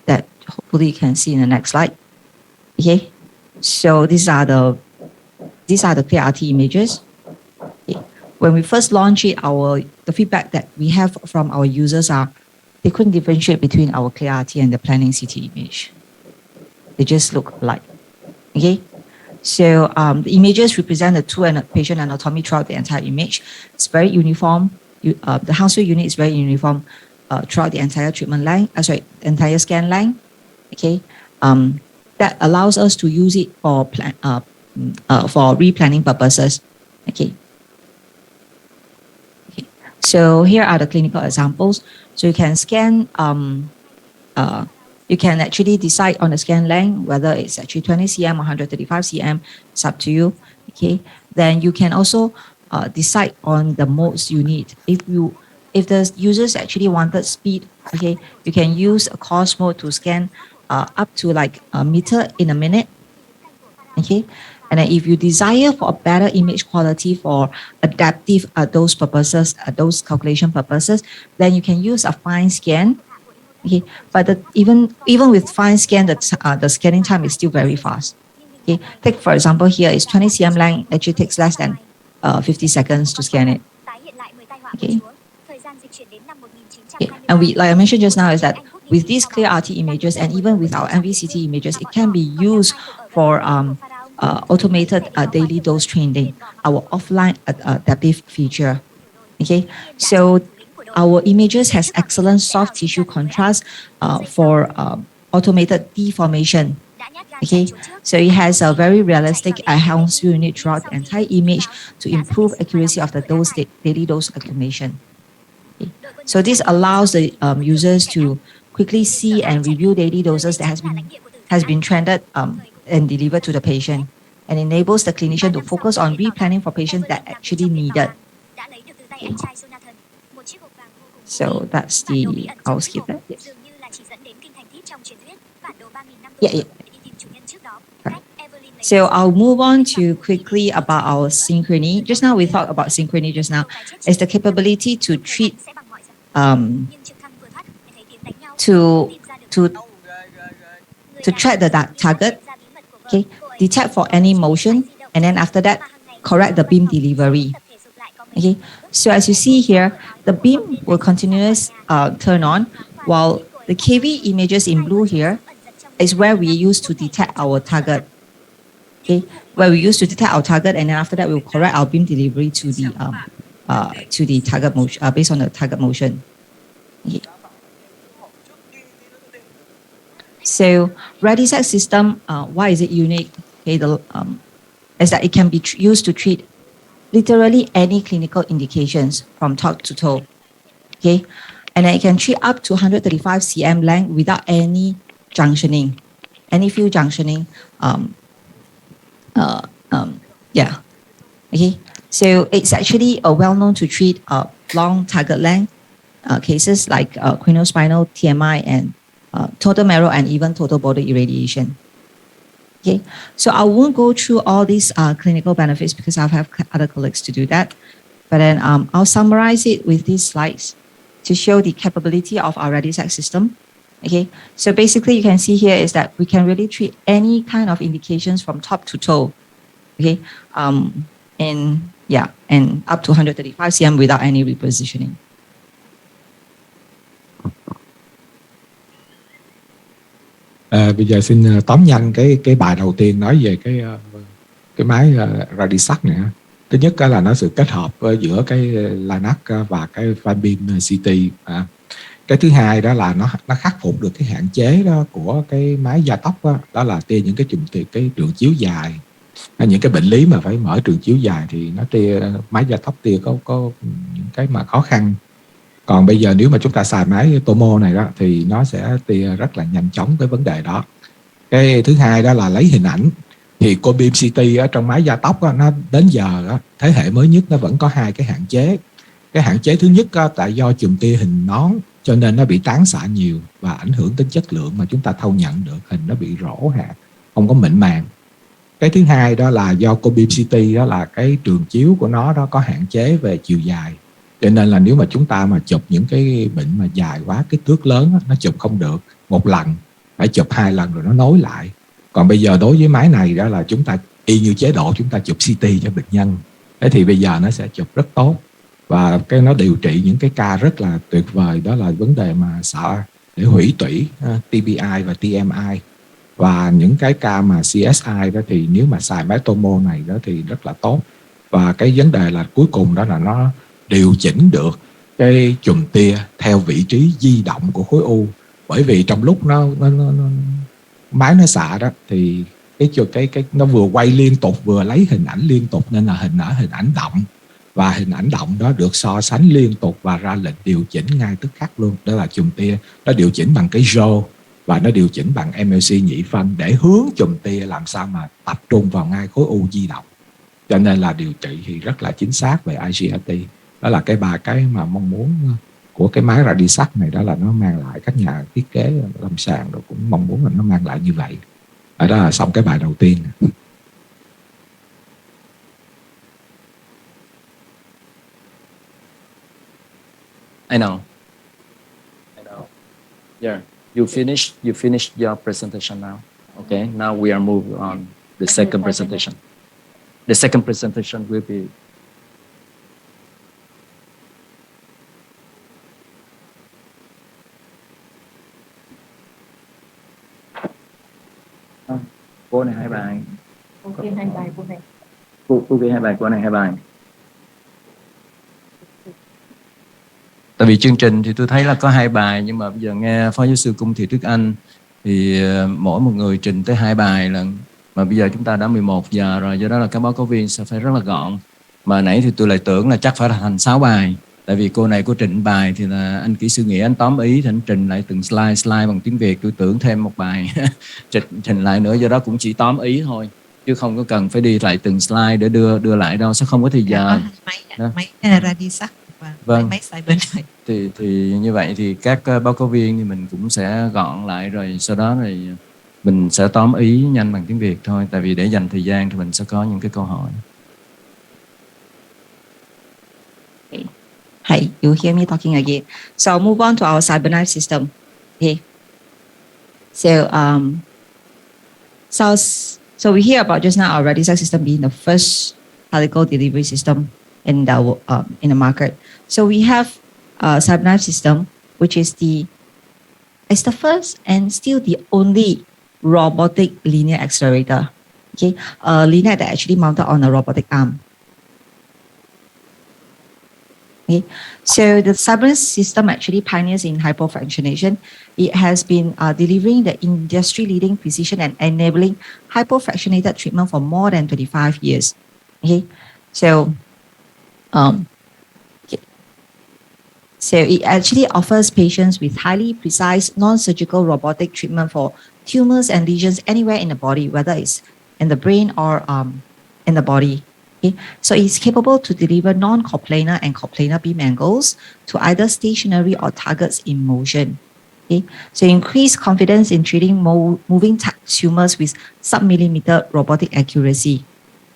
that hopefully you can see in the next slide. Okay, so these are the ClearRT images. Okay. When we first launched it, the feedback that we have from our users are they couldn't differentiate between our ClearRT and the planning CT image. They just look alike. Okay. So the images represent the true patient anatomy throughout the entire image. It's very uniform. The Hounsfield unit is very uniform throughout the entire treatment length. Entire scan length. Okay, that allows us to use it for replanning purposes. Okay. So here are the clinical examples. So you can scan. You can actually decide on the scan length whether it's actually 20 cm or 135 cm. It's up to you. Okay. Then you can also decide on the modes you need. If the users actually wanted speed, okay, you can use a coarse mode to scan up to like a meter in a minute. Okay. And then if you desire for a better image quality for adaptive dose purposes, dose calculation purposes, then you can use a fine scan. Okay, but even with fine scan, the scanning time is still very fast. Okay, take for example here is 20 cm length, actually takes less than 50 seconds to scan it. Okay. Okay. And like I mentioned just now, is that with these ClearRT images and even with our MVCT images, it can be used for automated daily dose training, our offline adaptive feature. Okay, so our images has excellent soft tissue contrast for automated deformation. Okay, so it has a very realistic Hounsfield unit throughout the entire image to improve accuracy of the daily dose accumulation. Okay. So this allows the users to quickly see and review daily doses that has been trended and delivered to the patient, and enables the clinician to focus on replanning for patients that actually need it. Okay. So that's I'll skip that. Yes. Yeah, yeah. So I'll move on to quickly about our synchrony. Just now we thought about synchrony just now. It's the capability to treat to track the target, okay, detect for any motion, and then after that, correct the beam delivery. Okay, so as you see here, the beam will continuously turn on, while the KV images in blue here is where we use to detect our target. Okay, where we use to detect our target, and then after that, we will correct our beam delivery to the target motion based on the target motion. Okay. So Radixact system, why is it unique? Okay, is that it can be used to treat literally any clinical indications from top to toe. Okay, and it can treat up to 135 cm length without any junctioning, any few junctioning. Yeah. Okay. So it's actually well-known to treat long target length cases like crinospinal, TMI, and total marrow and even total body irradiation. Okay. So I won't go through all these clinical benefits because I'll have other colleagues to do that. But then I'll summarize it with these slides to show the capability of our Radixact system. Okay, so basically you can see here is that we can really treat any kind of indications from top to toe. Okay, and up to 135 cm without any repositioning. Bây giờ xin tóm nhanh cái bài đầu tiên nói về cái máy Radixact này. Thứ nhất là nó sự kết hợp giữa cái Linac và cái van beam CT. Cái thứ hai đó là nó khắc phục được cái hạn chế đó của cái máy gia tốc đó là tia những cái trường chiếu dài. Những cái bệnh lý mà phải mở trường chiếu dài thì nó máy gia tốc tia có những cái mà khó khăn. Còn bây giờ nếu mà chúng ta xài máy Tomo này đó thì nó sẽ tia rất là nhanh chóng cái vấn đề đó. Cái thứ hai đó là lấy hình ảnh. Thì cô beam CT ở trong máy gia tốc đó, nó đến giờ đó, thế hệ mới nhất nó vẫn có hai cái hạn chế. Cái hạn chế thứ nhất đó, tại do chùm tia hình nón cho nên nó bị tán xạ nhiều và ảnh hưởng đến chất lượng mà chúng ta thâu nhận được, hình nó bị rỗ hạt, không có mịn màng. Cái thứ hai đó là do cô beam CT đó là cái trường chiếu của nó đó có hạn chế về chiều dài. Cho nên là nếu mà chúng ta mà chụp những cái bệnh mà dài quá, kích thước lớn đó, nó chụp không được một lần, phải chụp 2 lần rồi nó nối lại. Còn bây giờ đối với máy này đó là chúng ta y như chế độ chúng ta chụp CT cho bệnh nhân. Thế thì bây giờ nó sẽ chụp rất tốt. Và cái nó điều trị những cái ca rất là tuyệt vời, đó là vấn đề mà xạ để hủy tủy, TBI và TMI. Và những cái ca mà CSI đó thì nếu mà xài máy Tomo này đó thì rất là tốt. Và cái vấn đề là cuối cùng đó là nó điều chỉnh được cái chùm tia theo vị trí di động của khối u. Bởi vì trong lúc máy nó xạ đó thì cái nó vừa quay liên tục vừa lấy hình ảnh liên tục nên là hình ảnh động. Và hình ảnh động đó được so sánh liên tục và ra lệnh điều chỉnh ngay tức khắc luôn. Đó là chùm tia nó điều chỉnh bằng cái RAW và nó điều chỉnh bằng MLC nhị phân để hướng chùm tia làm sao mà tập trung vào ngay khối u di động. Cho nên là điều trị thì rất là chính xác về IGRT. Đó là ba cái mà mong muốn của cái máy Radixact này, đó là nó mang lại, các nhà thiết kế lâm sàng rồi cũng mong muốn là nó mang lại như vậy. Đó là xong cái bài đầu tiên. I know. Yeah, you finish your presentation now. Okay, now we are moving on the second presentation. The second presentation will be cô này 2 bài. Cô ghi 2 bài cô này. Cô ghi 2 bài, cô này 2 bài. Tại vì chương trình thì tôi thấy là có 2 bài, nhưng mà bây giờ nghe Phó Giáo sư Cung Thị Tuyết Anh thì mỗi một người trình tới 2 bài lần. Mà bây giờ chúng ta đã 11 giờ rồi, do đó là các báo cáo viên sẽ phải rất là gọn. Mà nãy thì tôi lại tưởng là chắc phải là thành 6 bài. Tại vì cô này cô trình bài thì là anh kỹ sư Nghĩa anh tóm ý thì anh trình lại từng slide bằng tiếng Việt. Tôi tưởng thêm một bài trình lại nữa, do đó cũng chỉ tóm ý thôi, chứ không có cần phải đi lại từng slide để đưa lại đâu, sẽ không có thời giờ. Máy Radixact Vâng. mấy slide bên này. Thì như vậy thì các báo cáo viên thì mình cũng sẽ gọn lại, rồi sau đó thì mình sẽ tóm ý nhanh bằng tiếng Việt thôi, tại vì để dành thời gian thì mình sẽ có những cái câu hỏi. Hi, you hear me talking again. So I'll move on to our cyberknife system. Okay. So we hear about just now our Radisac system being the first helical delivery system in the market. So we have a cyberknife system, which is the first and still the only robotic linear accelerator. Okay, a linear that actually mounted on a robotic arm. Okay. So the cyberknife system actually pioneers in hypofractionation. It has been delivering the industry-leading precision and enabling hypofractionated treatment for more than 25 years. Okay, so so it actually offers patients with highly precise, non-surgical robotic treatment for tumors and lesions anywhere in the body, whether it's in the brain or in the body. Okay. So it's capable to deliver non-coplanar and coplanar beam angles to either stationary or targets in motion. Okay. So increase confidence in treating moving tumors with sub-millimeter robotic accuracy.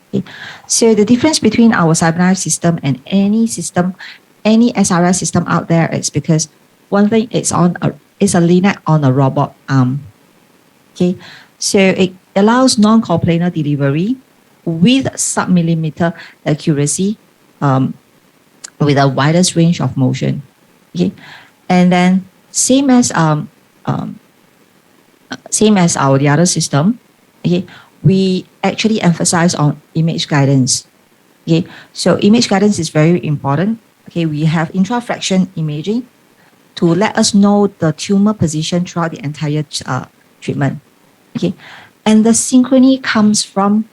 Okay. So the difference between our cyberknife system and any system, any SRS system out there is because one thing it's a linear on a robot arm. Okay. So it allows non-coplanar delivery with sub-millimeter accuracy, with a widest range of motion. Okay, and then same as the other system. Okay, we actually emphasize on image guidance. Okay, so image guidance is very important. Okay, we have intrafraction imaging to let us know the tumor position throughout the entire treatment. Okay, and the synchrony comes from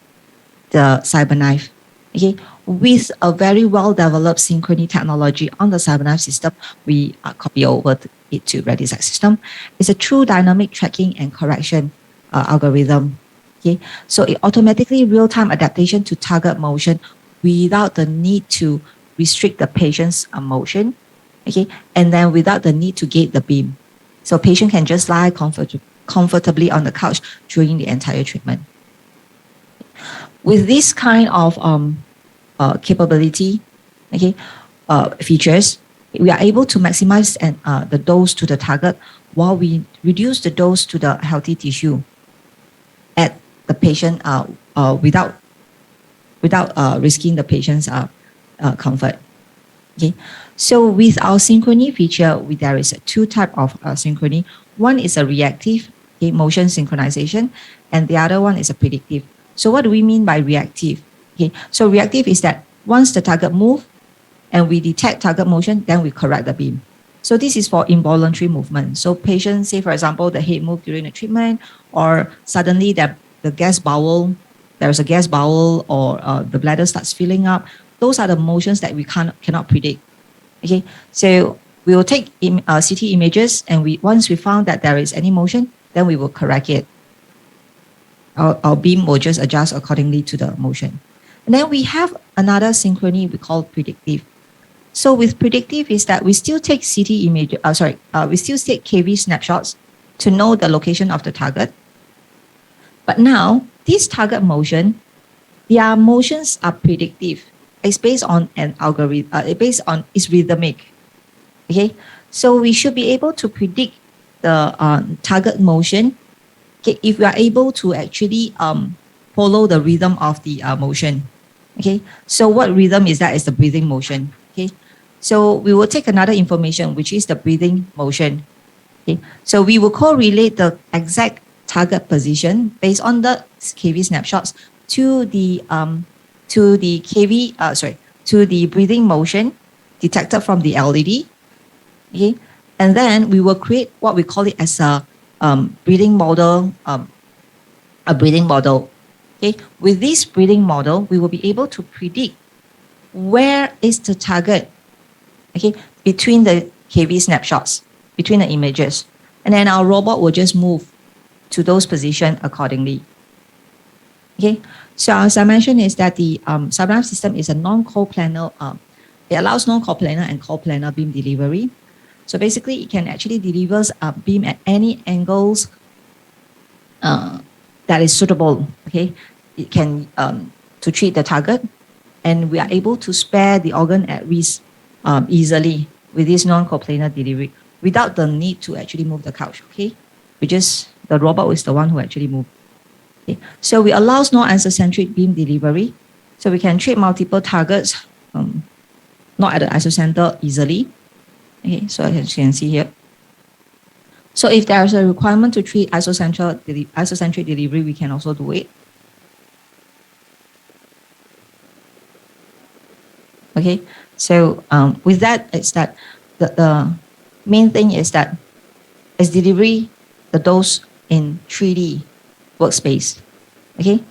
the cyberknife. Okay, with a very well-developed synchrony technology on the cyberknife system, we copy over it to Radisac system. It's a true dynamic tracking and correction algorithm. Okay, so it automatically real-time adaptation to target motion without the need to restrict the patient's motion. Okay, and then without the need to gate the beam, so patient can just lie comfortably on the couch during the entire treatment. With this kind of capability, okay, features, we are able to maximize the dose to the target while we reduce the dose to the healthy tissue at the patient without risking the patient's comfort. Okay, so with our synchrony feature, there is two types of synchrony. One is a reactive, okay, motion synchronization, and the other one is a predictive. So what do we mean by reactive? Okay, so reactive is that once the target moves and we detect target motion, then we correct the beam. So this is for involuntary movement. So patients, say for example, the head moved during the treatment, or suddenly there's a gas bowel, or the bladder starts filling up. Those are the motions that we cannot predict. Okay, so we will take CT images, and once we found that there is any motion, then we will correct it. Our beam will just adjust accordingly to the motion. And then we have another synchrony we call predictive. So with predictive is that we still take CT image, we still take KV snapshots to know the location of the target. But now this target motion, their motions are predictive. It's based on an algorithm. It's rhythmic. Okay, so we should be able to predict the target motion. Okay, if we are able to actually follow the rhythm of the motion. Okay, so what rhythm is that? Is the breathing motion. Okay, so we will take another information, which is the breathing motion. Okay, so we will correlate the exact target position based on the KV snapshots to the breathing motion detected from the LED. Okay, and then we will create what we call it as a breathing model. Okay, with this breathing model, we will be able to predict where is the target. Okay, between the KV snapshots, between the images, and then our robot will just move to those positions accordingly. Okay, so as I mentioned, is that the cyberknife system is a non-coplanar It allows non-coplanar and coplanar beam delivery. So basically, it can actually deliver a beam at any angles that is suitable. Okay, it can to treat the target, and we are able to spare the organ at risk easily with this non-coplanar delivery without the need to actually move the couch. Okay, the robot is the one who actually moved. Okay. So we allows non-isocentric beam delivery, so we can treat multiple targets not at the isocenter easily. Okay, so as you can see here. So if there's a requirement to treat isocentric delivery, we can also do it. Okay, so with that, it's that the main thing is that is delivery the dose in 3D workspace. Okay,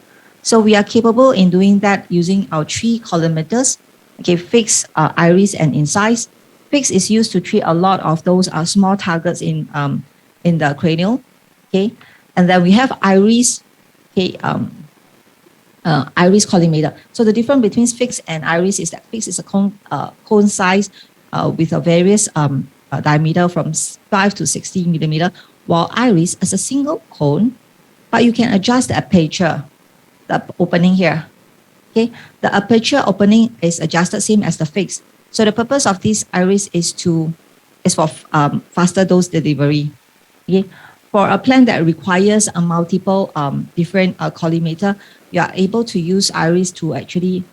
so we are capable in doing that using our 3 collimators. Okay, fixed, iris, and incise. Fixed is used to treat a lot of those small targets in the cranial. Okay, and then we have iris. Okay, iris collimator. So the difference between fixed and iris is that fixed is a cone size with a various diameter from 5 to 60 millimeter, while iris is a single cone, but you can adjust the aperture, the opening here. Okay, the aperture opening is adjusted same as the fixed. So the purpose of this iris is for faster dose delivery. Okay, for a plan that requires a multiple different collimator, you are able to use iris to actually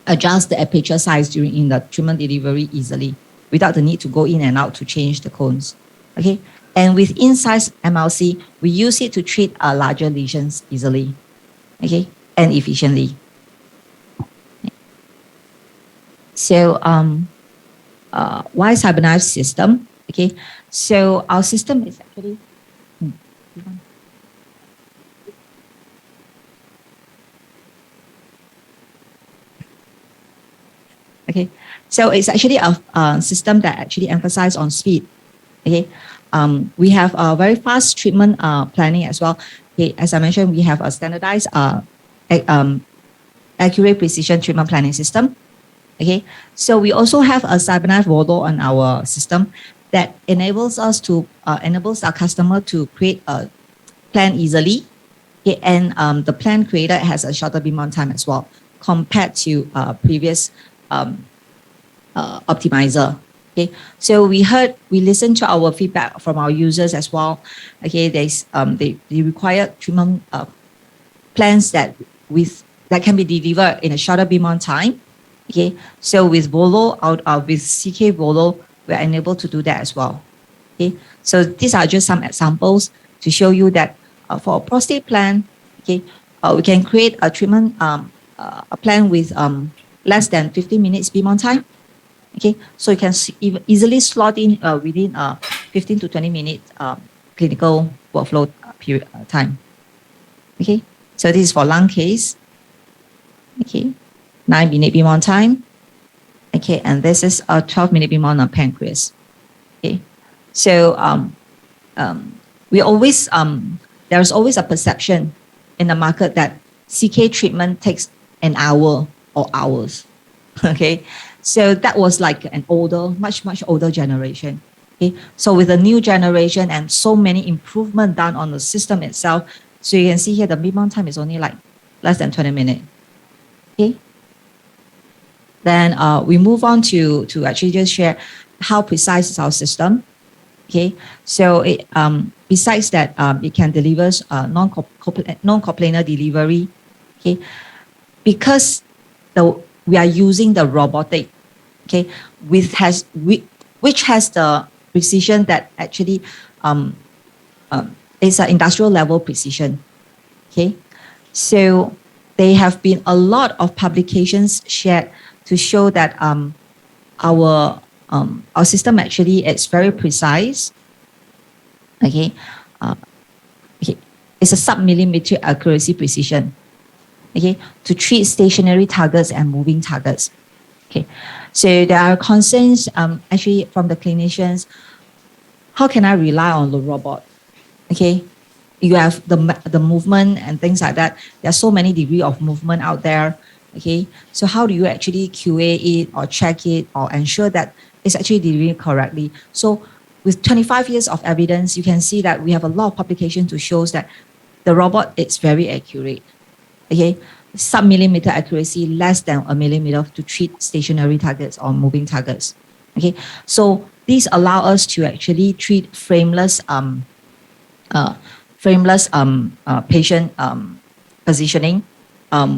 adjust the aperture size during the treatment delivery easily without the need to go in and out to change the cones. Okay, and with incise MLC, we use it to treat larger lesions easily. Okay, and efficiently. So why cyberknife system? Okay, so our system is actually okay. So it's actually a system that actually emphasizes on speed. Okay, we have a very fast treatment planning as well. Okay, as I mentioned, we have a standardized accurate precision treatment planning system. Okay, so we also have a cyberknife model on our system that enables us to enables our customer to create a plan easily. Okay, and the plan creator has a shorter beam on time as well compared to previous optimizer. Okay, so we listened to our feedback from our users as well. Okay, they require treatment plans that can be delivered in a shorter beam on time. Okay, so with Volo with CK Volo, we're enabled to do that as well. Okay, so these are just some examples to show you that for a prostate plan, okay, we can create a treatment a plan with less than 15 minutes beam on time. Okay, so you can easily slot in within 15 to 20 minutes clinical workflow period time. Okay, so this is for lung case. Okay, 9-minute beam on time. Okay, and this is a 12-minute beam on pancreas. Okay, so we always there's always a perception in the market that CK treatment takes an hour or hours. Okay, so that was like an much older generation. Okay, so with the new generation and so many improvement done on the system itself, so you can see here the beam on time is only like less than 20 minutes. Okay, then we move on to actually just share how precise is our system. Okay, so it besides that it can deliver non-coplanar delivery. Okay, because we are using the robotic. Okay, which has the precision that actually is an industrial level precision. Okay, so there have been a lot of publications shared to show that our system actually is very precise. Okay, okay, it's a sub-millimeter accuracy precision. Okay, to treat stationary targets and moving targets. Okay, so there are concerns actually from the clinicians. How can I rely on the robot? Okay, you have the movement and things like that. There are so many degree of movement out there. Okay, so how do you actually QA it or check it or ensure that it's actually delivering correctly? So with 25 years of evidence, you can see that we have a lot of publications to show that the robot is very accurate. Okay, sub-millimeter accuracy, less than a millimeter to treat stationary targets or moving targets. Okay, so these allow us to actually treat frameless patient positioning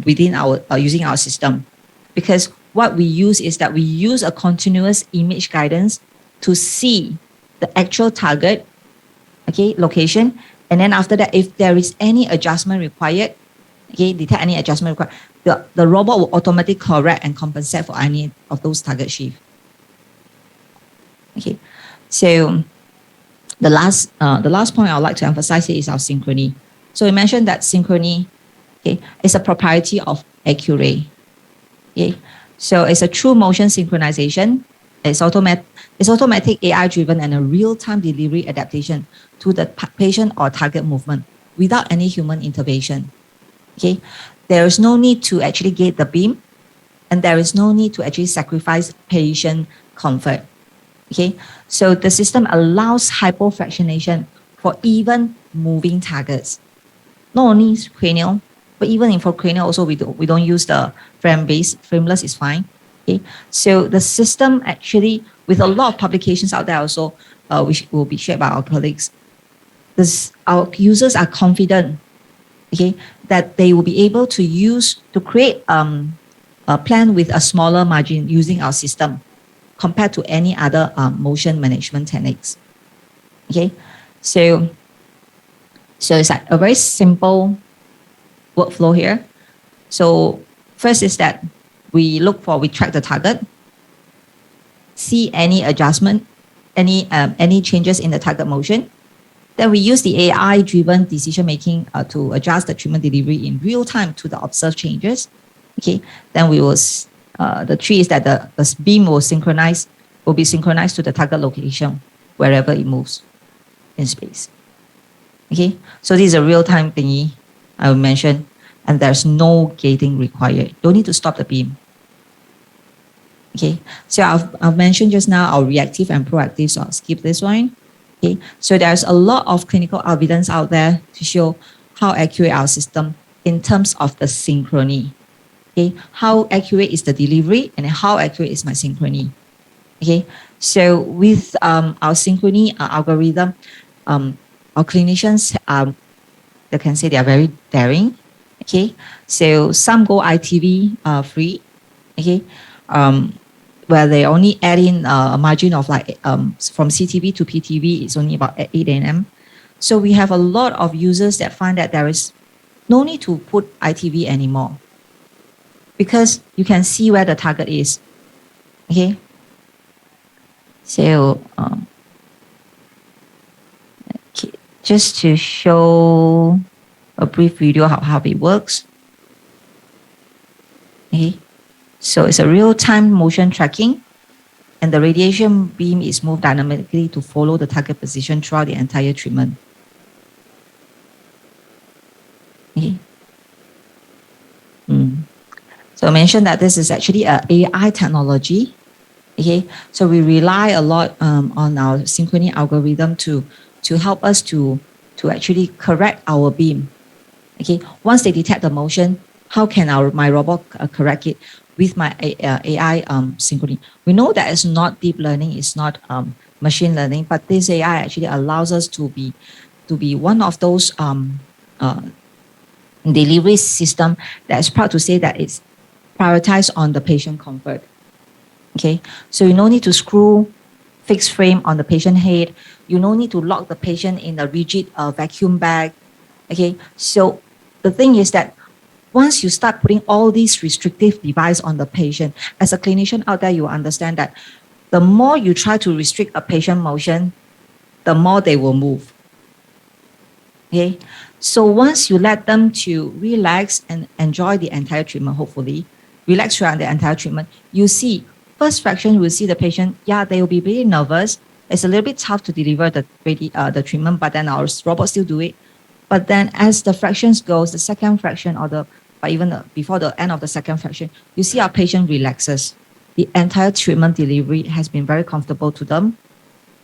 within our using our system, because what we use is that we use a continuous image guidance to see the actual target, okay, location, and then after that, if there is any adjustment required, okay, detect any adjustment required, the robot will automatically correct and compensate for any of those target shift. Okay, so the last point I would like to emphasize here is our synchrony. So we mentioned that synchrony, okay, is a propriety of Accuray. Okay, so it's a true motion synchronization. It's automatic, AI-driven, and a real-time delivery adaptation to the patient or target movement without any human intervention. Okay, there is no need to actually gate the beam, and there is no need to actually sacrifice patient comfort. Okay, so the system allows hypofractionation for even moving targets. Not only cranial, but even for cranial also, we don't use the frame-based. Frameless is fine. Okay, so the system actually, with a lot of publications out there also, which will be shared by our colleagues, our users are confident, okay, that they will be able to create a plan with a smaller margin using our system compared to any other motion management techniques. Okay, so it's like a very simple workflow here. So first is that we track the target, see any adjustment, any changes in the target motion. Then we use the AI-driven decision-making to adjust the treatment delivery in real time to the observed changes. Okay, then we will, the three is that the beam will be synchronized to the target location wherever it moves in space. Okay, so this is a real-time thingy I will mention, and there's no gating required. Don't need to stop the beam. Okay, so I've mentioned just now our reactive and proactive, so I'll skip this one. Okay, so there's a lot of clinical evidence out there to show how accurate our system in terms of the synchrony. Okay, how accurate is the delivery and how accurate is my synchrony. Okay, so with our synchrony algorithm, our clinicians, they can say they are very daring. Okay, so some go ITV free. Okay, where they only add in a margin of like from CTV to PTV, it's only about 8 nm. So we have a lot of users that find that there is no need to put ITV anymore, because you can see where the target is. Okay, so okay, just to show a brief video of how it works. Okay, so it's a real-time motion tracking, and the radiation beam is moved dynamically to follow the target position throughout the entire treatment. Okay. So I mentioned that this is actually an AI technology. Okay, so we rely a lot on our synchrony algorithm to help us to actually correct our beam. Okay, once they detect the motion, how can my robot correct it with my AI synchrony? We know that it's not deep learning, it's not machine learning, but this AI actually allows us to be one of those delivery system that is proud to say that it's prioritized on the patient comfort. Okay, so you no need to screw fixed frame on the patient head. You no need to lock the patient in a rigid vacuum bag. Okay, so the thing is that once you start putting all these restrictive devices on the patient, as a clinician out there, you understand that the more you try to restrict a patient motion, the more they will move. Okay, so once you let them to relax and enjoy the entire treatment, hopefully, relax throughout the entire treatment, you see, first fraction, you will see the patient, yeah, they will be very nervous. It's a little bit tough to deliver the treatment, but then our robot still do it. But then as the fractions goes, the second fraction or the but even before the end of the second fraction, you see our patient relaxes. The entire treatment delivery has been very comfortable to them.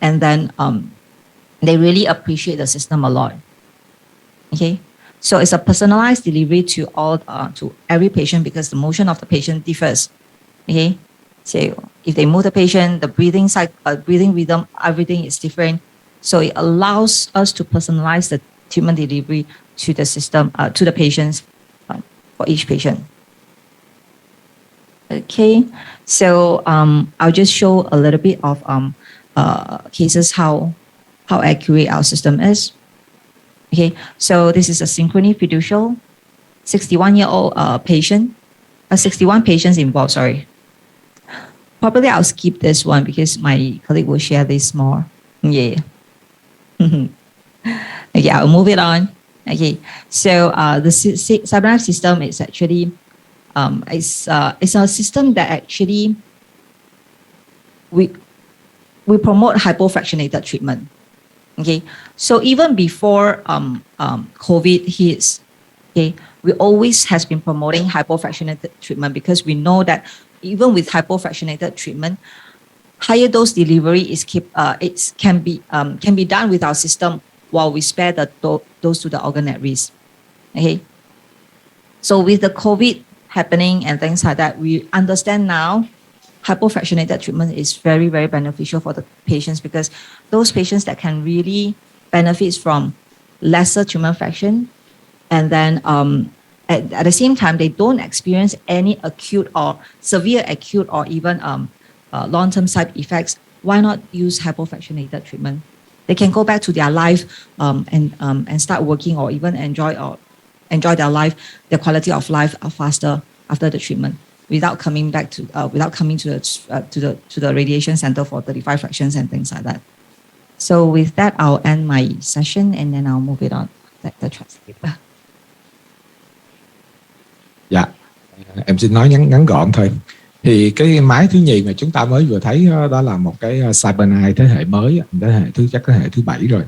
And then they really appreciate the system a lot. Okay, so it's a personalized delivery to every patient because the motion of the patient differs. Okay, so if they move the patient, the breathing rhythm, everything is different. So it allows us to personalize the treatment delivery to the system, to the patients, for each patient. Okay, so I'll just show a little bit of cases how accurate our system is. Okay, so this is a synchrony fiducial, 61-year-old patient, 61 patients involved, sorry. Probably I'll skip this one because my colleague will share this more. Yeah. Okay, I'll move it on. Okay, so the cyberknife system is actually, it's a system that actually we promote hypofractionated treatment. Okay, so even before COVID hits, okay, we always has been promoting hypofractionated treatment because we know that even with hypofractionated treatment, higher dose delivery can be done with our system while we spare the dose to the organ at risk. Okay, so with the COVID happening and things like that, we understand now hypofractionated treatment is very, very beneficial for the patients because those patients that can really benefit from lesser treatment fraction and then at the same time, they don't experience any acute or severe acute or even long-term side effects. Why not use hypofractionated treatment? They can go back to their life and start working or even enjoy their life, their quality of life faster after the treatment, without coming to the radiation center for 35 fractions and things like that. So with that, I'll end my session and then I'll move it on. The translator. Dạ, em xin nói ngắn gọn thôi. Thì cái máy thứ nhì mà chúng ta mới vừa thấy đó là một cái Cyberknife thế hệ mới, thế hệ thứ 7 rồi.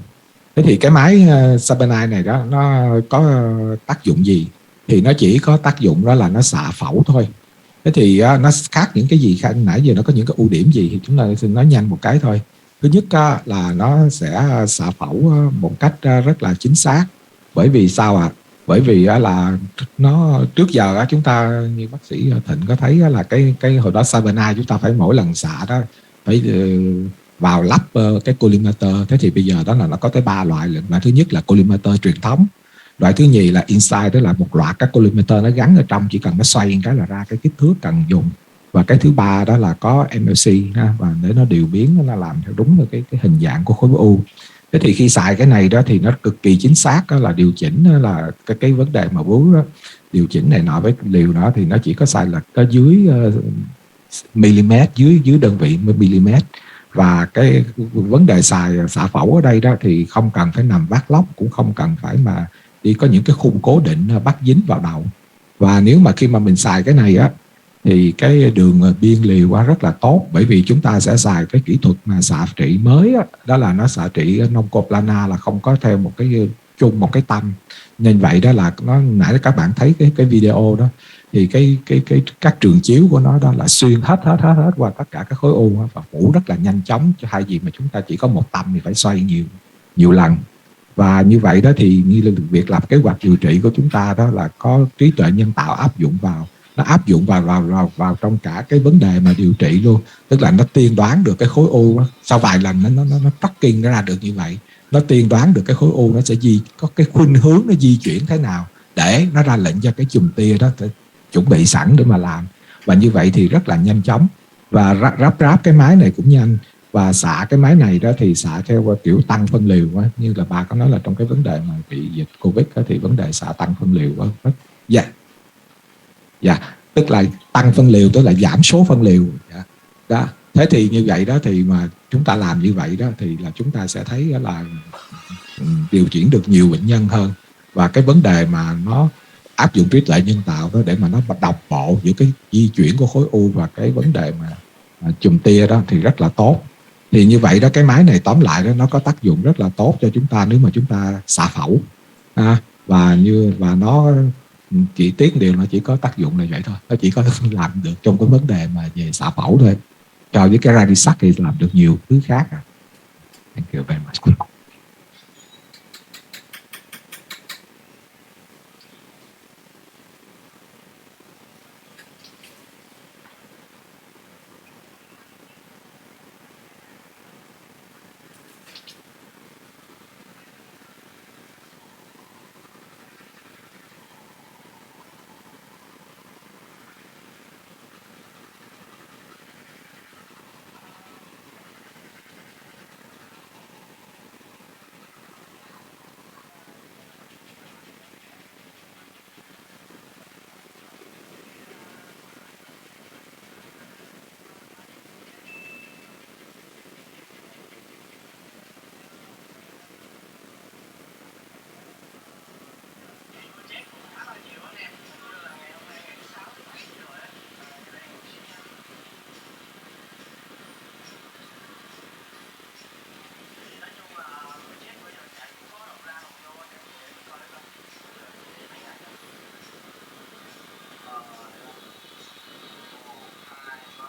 Thế thì cái máy Cyberknife này đó nó có tác dụng gì? Thì nó chỉ có tác dụng đó là nó xạ phẫu thôi. Thế thì nó khác những cái gì nãy giờ, nó có những cái ưu điểm gì thì chúng ta xin nói nhanh một cái thôi. Thứ nhất là nó sẽ xạ phẫu một cách rất là chính xác. Bởi vì sao ạ? Bởi vì là nó trước giờ chúng ta như bác sĩ Thịnh có thấy là cái hồi đó Cyberknife chúng ta phải mỗi lần xạ đó phải vào lắp cái collimator. Thế thì bây giờ đó là nó có tới 3 loại. Loại thứ nhất là collimator truyền thống. Loại thứ nhì là inside, đó là một loạt các collimator nó gắn ở trong, chỉ cần nó xoay cái là ra cái kích thước cần dùng. Và cái thứ ba đó là có MLC và để nó điều biến, nó làm theo đúng cái hình dạng của khối u. Thế thì khi xài cái này đó thì nó cực kỳ chính xác, đó là điều chỉnh là cái vấn đề mà bú đó, điều chỉnh này nọ với liều đó thì nó chỉ có xài là có dưới mm, dưới đơn vị mm. Và cái vấn đề xạ phẫu ở đây đó thì không cần phải nằm vát lóc, cũng không cần phải mà đi có những cái khung cố định bắt dính vào đầu. Và nếu mà khi mà mình xài cái này á thì cái đường biên liều rất là tốt, bởi vì chúng ta sẽ xài cái kỹ thuật mà xạ trị mới đó là nó xạ trị non-coplanar, là không có theo một cái chung một cái tâm. Nên vậy đó là nó nãy các bạn thấy cái video đó thì các trường chiếu của nó đó là xuyên hết qua tất cả các khối u và phủ rất là nhanh chóng, cho hai gì mà chúng ta chỉ có một tâm thì phải xoay nhiều lần. Và như vậy đó thì như là việc lập kế hoạch điều trị của chúng ta đó là có trí tuệ nhân tạo áp dụng vào, nó áp dụng vào trong cả cái vấn đề mà điều trị luôn. Tức là nó tiên đoán được cái khối u đó. Sau vài lần nó tracking nó ra được như vậy, nó tiên đoán được cái khối u nó sẽ có cái khuynh hướng nó di chuyển thế nào để nó ra lệnh cho cái chùm tia đó chuẩn bị sẵn để mà làm. Và như vậy thì rất là nhanh chóng. Và ráp cái máy này cũng nhanh. Và xạ cái máy này đó thì xạ theo kiểu tăng phân liều đó. Như là bà có nói là trong cái vấn đề mà bị dịch Covid đó, thì vấn đề xạ tăng phân liều đó. Dạ, tức là tăng phân liều, tức là giảm số phân liều. Đó. Thế thì như vậy đó thì mà chúng ta làm như vậy đó thì là chúng ta sẽ thấy là điều chuyển được nhiều bệnh nhân hơn. Và cái vấn đề mà nó áp dụng trí tuệ nhân tạo đó để mà nó đồng bộ giữa cái di chuyển của khối u và cái vấn đề mà chùm tia đó thì rất là tốt. Thì như vậy đó, cái máy này tóm lại đó nó có tác dụng rất là tốt cho chúng ta nếu mà chúng ta xạ phẫu. Và nó chỉ tiếc điều nó chỉ có tác dụng là vậy thôi, nó chỉ có làm được trong cái vấn đề mà về xạ phẫu thôi. So với cái radisac thì làm được nhiều thứ khác. Thank you very much.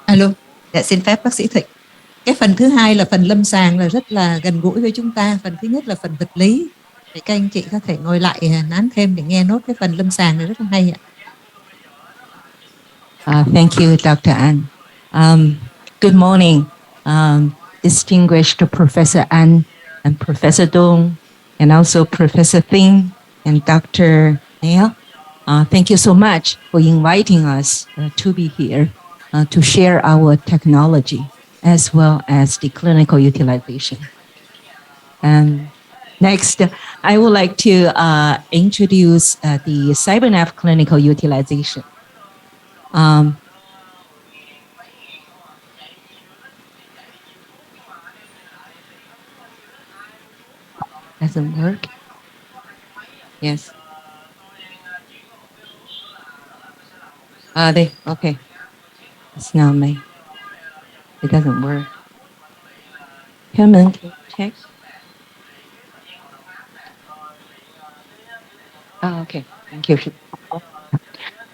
Alo, dạ xin phép bác sĩ Thịnh. Cái phần thứ hai là phần lâm sàng là rất là gần gũi với chúng ta. Phần thứ nhất là phần vật lý. Để các anh chị có thể ngồi lại nán thêm để nghe nốt cái phần lâm sàng này rất là hay ạ. Thank you, Dr. An. Good morning, distinguished Professor An and Professor Dong, and also Professor Thing and Dr. Neil. Thank you so much for inviting us to be here to share our technology as well as the clinical utilization. And next, I would like to introduce the CyberNav clinical utilization. Doesn't work? Yes. There, okay. It's not me. It doesn't work. Herman, can you check? Oh, okay. Thank you.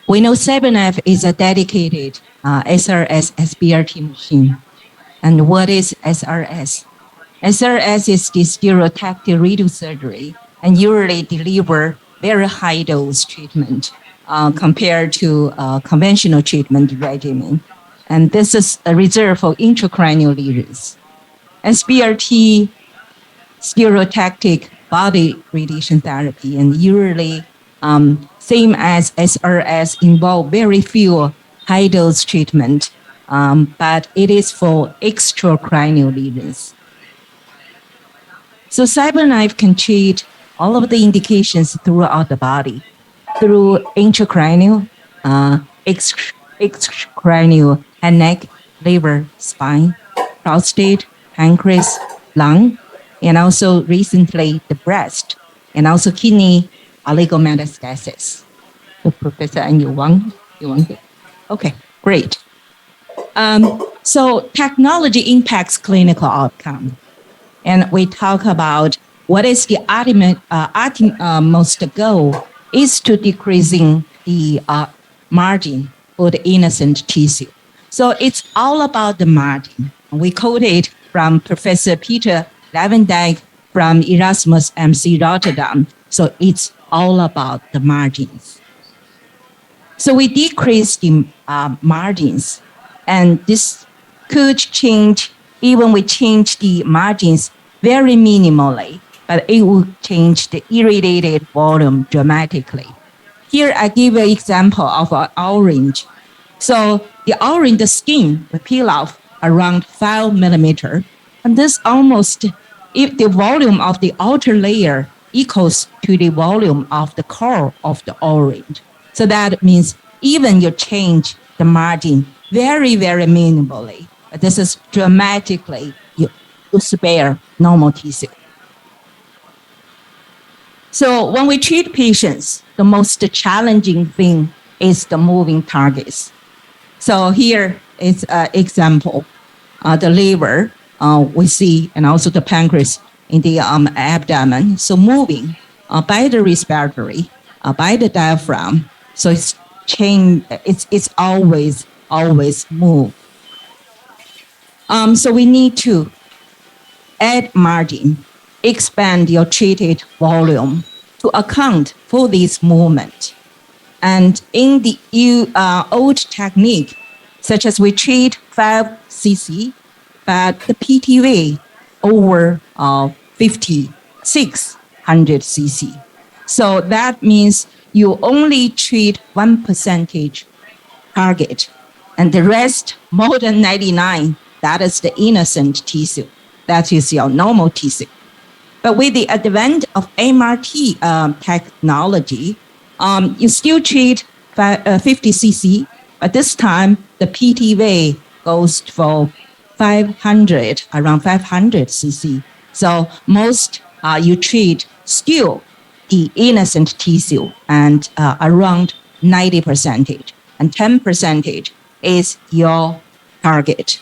We know CyberNav is a dedicated SRS SBRT machine. And what is SRS? SRS is the stereotactic radiosurgery and usually deliver very high dose treatment compared to conventional treatment regimen. And this is reserved for intracranial lesions. SBRT, stereotactic body radiation therapy, and usually same as SRS, involve very few high dose treatment, but it is for extracranial lesions. So CyberKnife can treat all of the indications throughout the body through intracranial, extracranial, head, neck, liver, spine, prostate, pancreas, lung, and also recently the breast, and also kidney oligometastasis. So Professor, and you want it? Okay, great. So technology impacts clinical outcome. And we talk about what is the ultimate goal is to decreasing the margin for the innocent tissue. So it's all about the margin. We quoted from Professor Peter Levendijk from Erasmus MC Rotterdam. So it's all about the margins. So we decrease the margins, and this could change, even we change the margins very minimally, but it will change the irradiated volume dramatically. Here I give an example of an orange. So the orange, the skin will peel off around 5 millimeter, and this almost, if the volume of the outer layer equals to the volume of the core of the orange. So that means even you change the margin very, very minimally, but this is dramatically you spare normal tissue. So when we treat patients, the most challenging thing is the moving targets. So here is an example. The liver we see, and also the pancreas in the abdomen. So moving by the respiratory, by the diaphragm, So it's change. It's always move. So we need to add margin, expand your treated volume to account for this movement. And in the old technique, such as we treat 5 cc, but the PTV over 5,600 cc. So that means you only treat 1% target, and the rest, more than 99, that is the innocent tissue. That is your normal tissue. But with the advent of MRT technology, you still treat 50 cc, but this time the PTV goes for 500, around 500 cc. So most you treat still the innocent tissue and around 90%, and 10% is your target.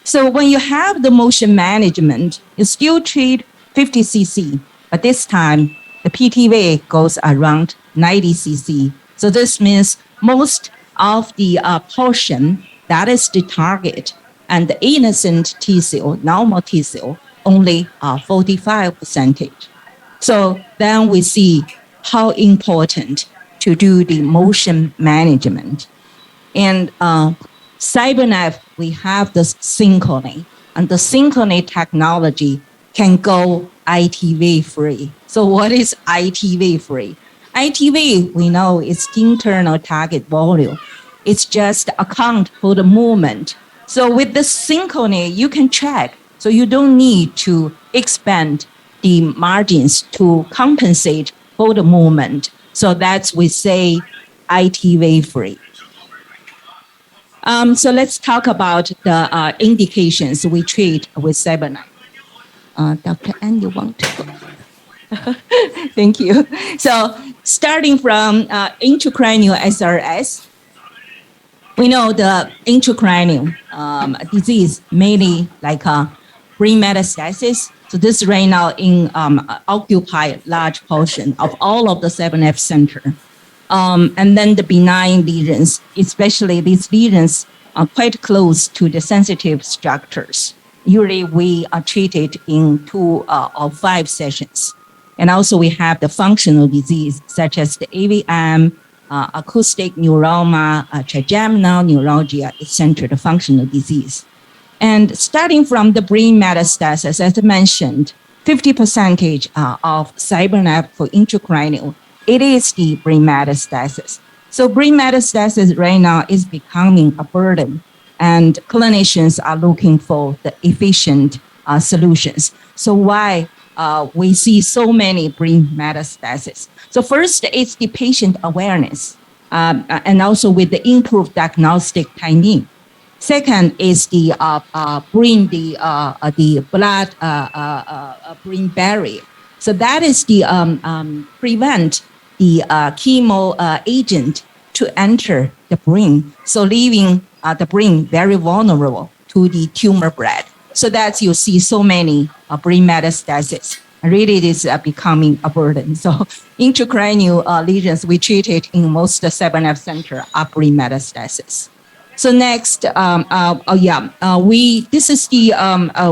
So when you have the motion management, you still treat 50 cc, but this time the PTV goes around 90 cc. So this means most of the portion, that is the target, and the innocent tissue, normal tissue, only 45%. So then we see how important to do the motion management. And CyberKnife, we have the synchrony, and the synchrony technology can go ITV free. So what is ITV free? ITV, we know, is internal target volume. It's just account for the movement. So with the synchrony, you can track. So you don't need to expand the margins to compensate for the movement. So that's we say ITV free. So let's talk about the indications we treat with CyberKnife. Dr. Ann, you want to go? Thank you. So starting from intracranial SRS, we know the intracranial disease mainly like brain metastasis. So this right now occupy large portion of all of the 7F center. And then the benign lesions, especially these lesions are quite close to the sensitive structures. Usually we are treated in 2 or 5 sessions. And also we have the functional disease such as the AVM, acoustic neuroma, trigeminal neuralgia, etc., the functional disease. And starting from the brain metastasis, as I mentioned, 50% of CyberKnife for intracranial, it is the brain metastasis. So brain metastasis right now is becoming a burden, and clinicians are looking for the efficient solutions. So why we see so many brain metastasis? So first, it's the patient awareness, and also with the improved diagnostic technique. Second is the blood-brain barrier. So that is the prevent the chemo agent to enter the brain, so leaving the brain very vulnerable to the tumor spread. So that you see so many brain metastasis. Really, it is becoming a burden. So intracranial lesions we treated in most 7F center are brain metastasis. So next, this is the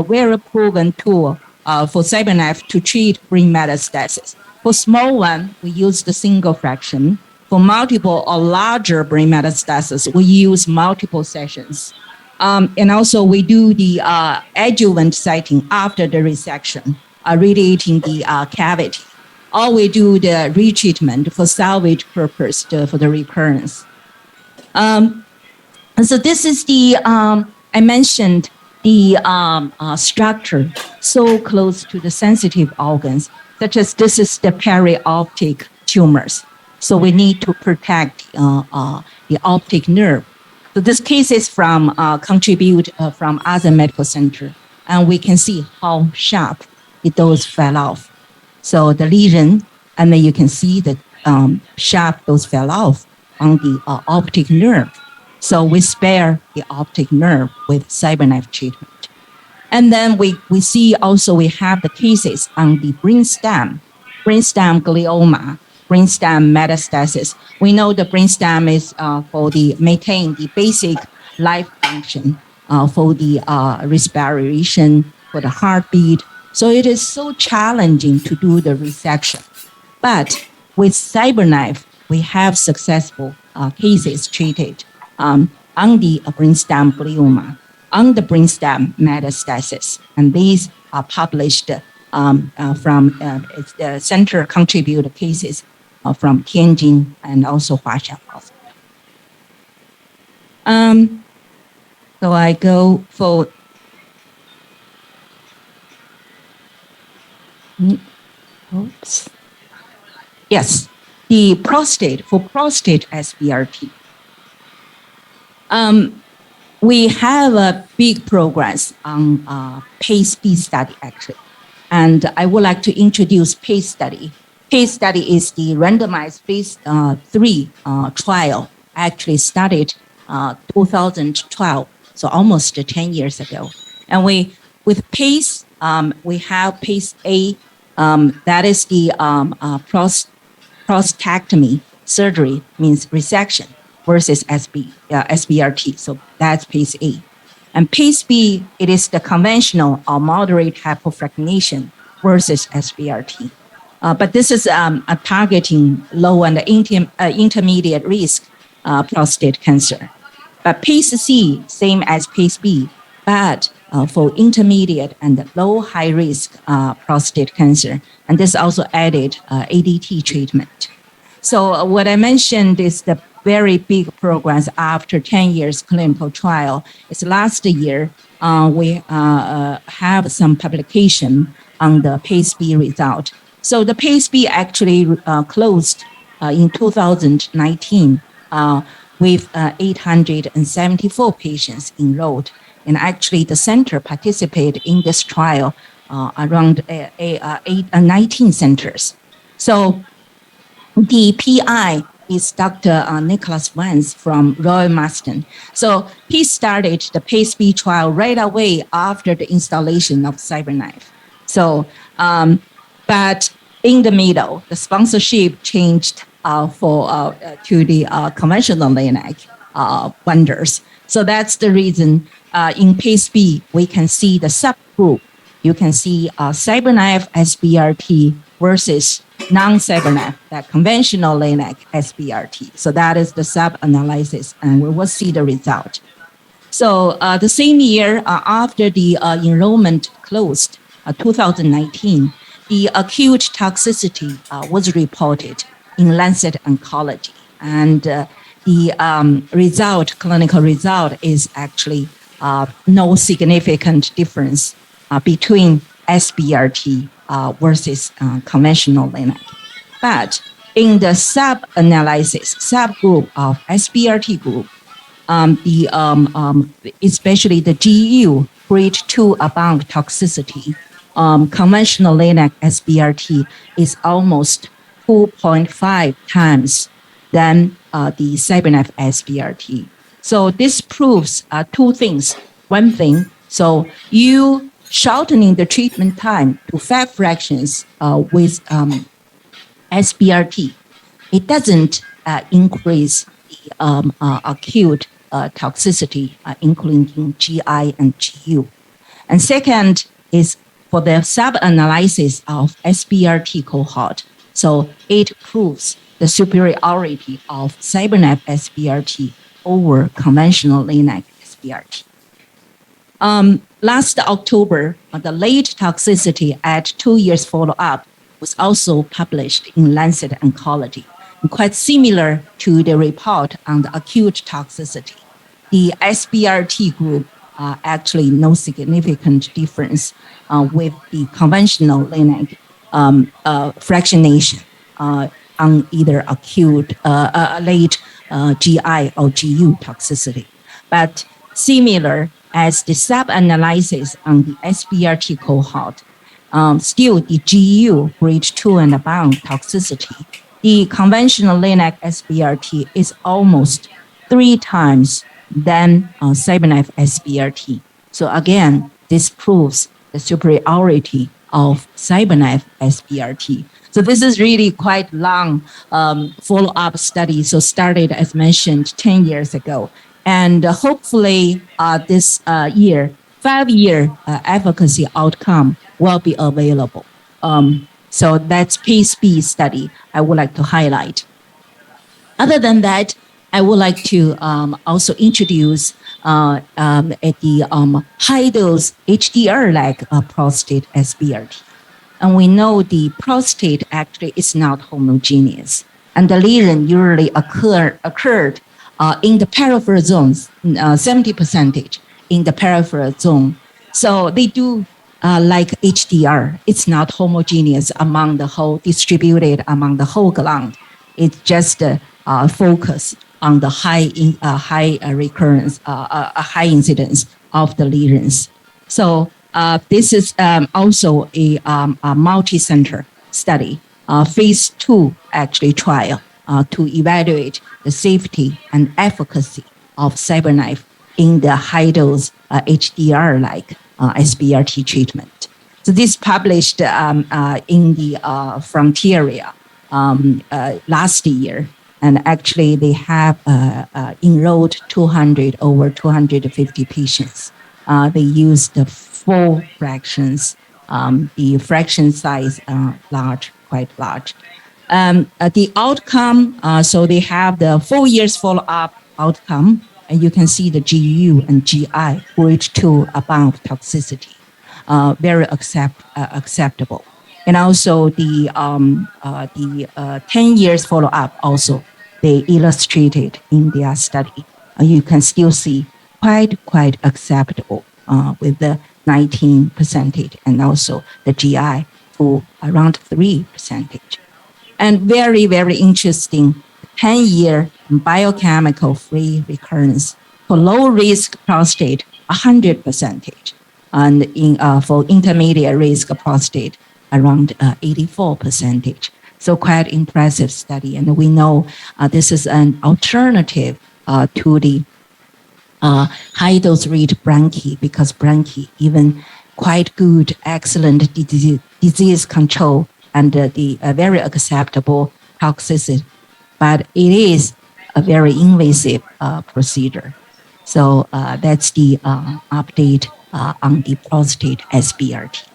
very proven tool for CyberKnife to treat brain metastasis. For small one, we use the single fraction. For multiple or larger brain metastasis, we use multiple sessions. And also we do the adjuvant siting after the resection, radiating the cavity. Or we do the retreatment for salvage purpose for the recurrence. And so this is the, I mentioned the structure so close to the sensitive organs, such as this is the perioptic tumors. So we need to protect the optic nerve. So this case is from contribute from other medical center, and we can see how sharp those fell off. So the lesion, and then you can see the sharp those fell off on the optic nerve. So we spare the optic nerve with CyberKnife treatment. And then we see also we have the cases on the brainstem glioma, brainstem metastasis. We know the brainstem is for the maintain the basic life function, for the respiration, for the heartbeat. So it is so challenging to do the resection. But with CyberKnife, we have successful cases treated on the brainstem glioma, on the brainstem metastasis. And these are published from the center contributed cases from Tianjin and also Huaxiang Hospital. So I go for oops. Yes, the prostate, for prostate SBRT. We have a big progress on PACE-B study, actually. And I would like to introduce PACE study. PACE study is the randomized phase 3 trial, actually started 2012, so almost 10 years ago. And with PACE, we have PACE-A, that is the prostatectomy surgery, means resection, versus SBRT. So that's PACE-A. And PACE-B, it is the conventional or moderate hypofractionation versus SBRT. But this is targeting low and intermediate risk prostate cancer. But PACE-C, same as PACE-B, but for intermediate and low high risk prostate cancer. And this also added ADT treatment. So what I mentioned is the very big progress after 10 years clinical trial. It's last year, we have some publication on the PACE-B result. So the PACE-B actually closed in 2019 with 874 patients enrolled. And actually the center participated in this trial around 19 centers. So the PI is Dr. Nicholas Vance from Royal Marsden. So he started the PACE-B trial right away after the installation of CyberKnife. So, but in the middle, the sponsorship changed to the conventional LINAC vendors. So that's the reason in PACE-B, we can see the subgroup. You can see CyberKnife SBRT versus non-CyberKnife, that conventional LINAC SBRT. So that is the sub-analysis, and we will see the result. So the same year after the enrollment closed, 2019, the acute toxicity was reported in Lancet Oncology. And the result, clinical result, is actually no significant difference between SBRT versus conventional LINAC. But in the sub-analysis, subgroup of SBRT group, especially the GU, grade 2 above toxicity, conventional LINAC SBRT is almost 2.5 times than the CyberKnife SBRT. So this proves two things. One thing, so you shortening the treatment time to 5 fractions with SBRT, it doesn't increase the acute toxicity, including GI and GU. And second is for the sub-analysis of SBRT cohort. So it proves the superiority of CyberKnife SBRT over conventional LINAC SBRT. Last October, the late toxicity at 2 years follow-up was also published in Lancet Oncology, quite similar to the report on the acute toxicity. The SBRT group actually no significant difference with the conventional LINAC fractionation on either acute, late GI or GU toxicity. But similar as the sub-analysis on the SBRT cohort, still the GU grade 2 and above toxicity, the conventional LINAC SBRT is almost 3 times than CyberKnife SBRT. So again, this proves the superiority of CyberKnife SBRT. So this is really quite long follow-up study. So started, as mentioned, 10 years ago. And hopefully this year, 5-year efficacy outcome will be available. So that's PACE-B study I would like to highlight. Other than that, I would like to also introduce at the high-dose HDR-like prostate SBRT. And we know the prostate actually is not homogeneous. And the lesion usually occurred in the peripheral zones, 70% in the peripheral zone. So they do like HDR. It's not homogeneous among the whole, distributed among the whole gland. It's just focus on the high recurrence, high incidence of the lesions. So this is also a multi-center study, phase 2 actually trial to evaluate the safety and efficacy of CyberKnife in the high-dose HDR-like SBRT treatment. So this published in the Frontiera last year. And actually, they have enrolled over 250 patients. They used the full fractions, the fraction size large, quite large. The outcome, so they have the 4 years follow-up outcome, and you can see the GU and GI grade 2 above toxicity, very acceptable. And also the 10 years follow-up also, they illustrated in their study. You can still see quite acceptable with the 19% and also the GI to around 3%. And very, very interesting 10-year biochemical free recurrence for low-risk prostate, 100%. And for intermediate risk prostate, around 84%. So quite impressive study. And we know this is an alternative to the high-dose rate bronchi, because bronchi even quite good, excellent disease control and the very acceptable toxicity. But it is a very invasive procedure. So that's the update on the prostate SBRT.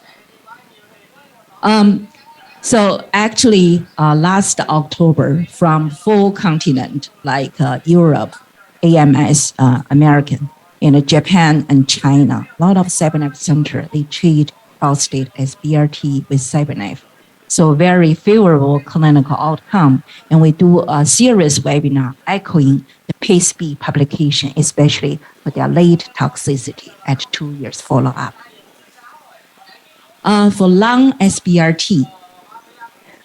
So actually, last October, from 4 continents like Europe, AMS, American, Japan and China, a lot of CyberKnife center, they treat prostate SBRT with CyberKnife. So very favorable clinical outcome. And we do a series webinar echoing the PACE-B publication, especially for their late toxicity at 2 years follow-up. For lung SBRT,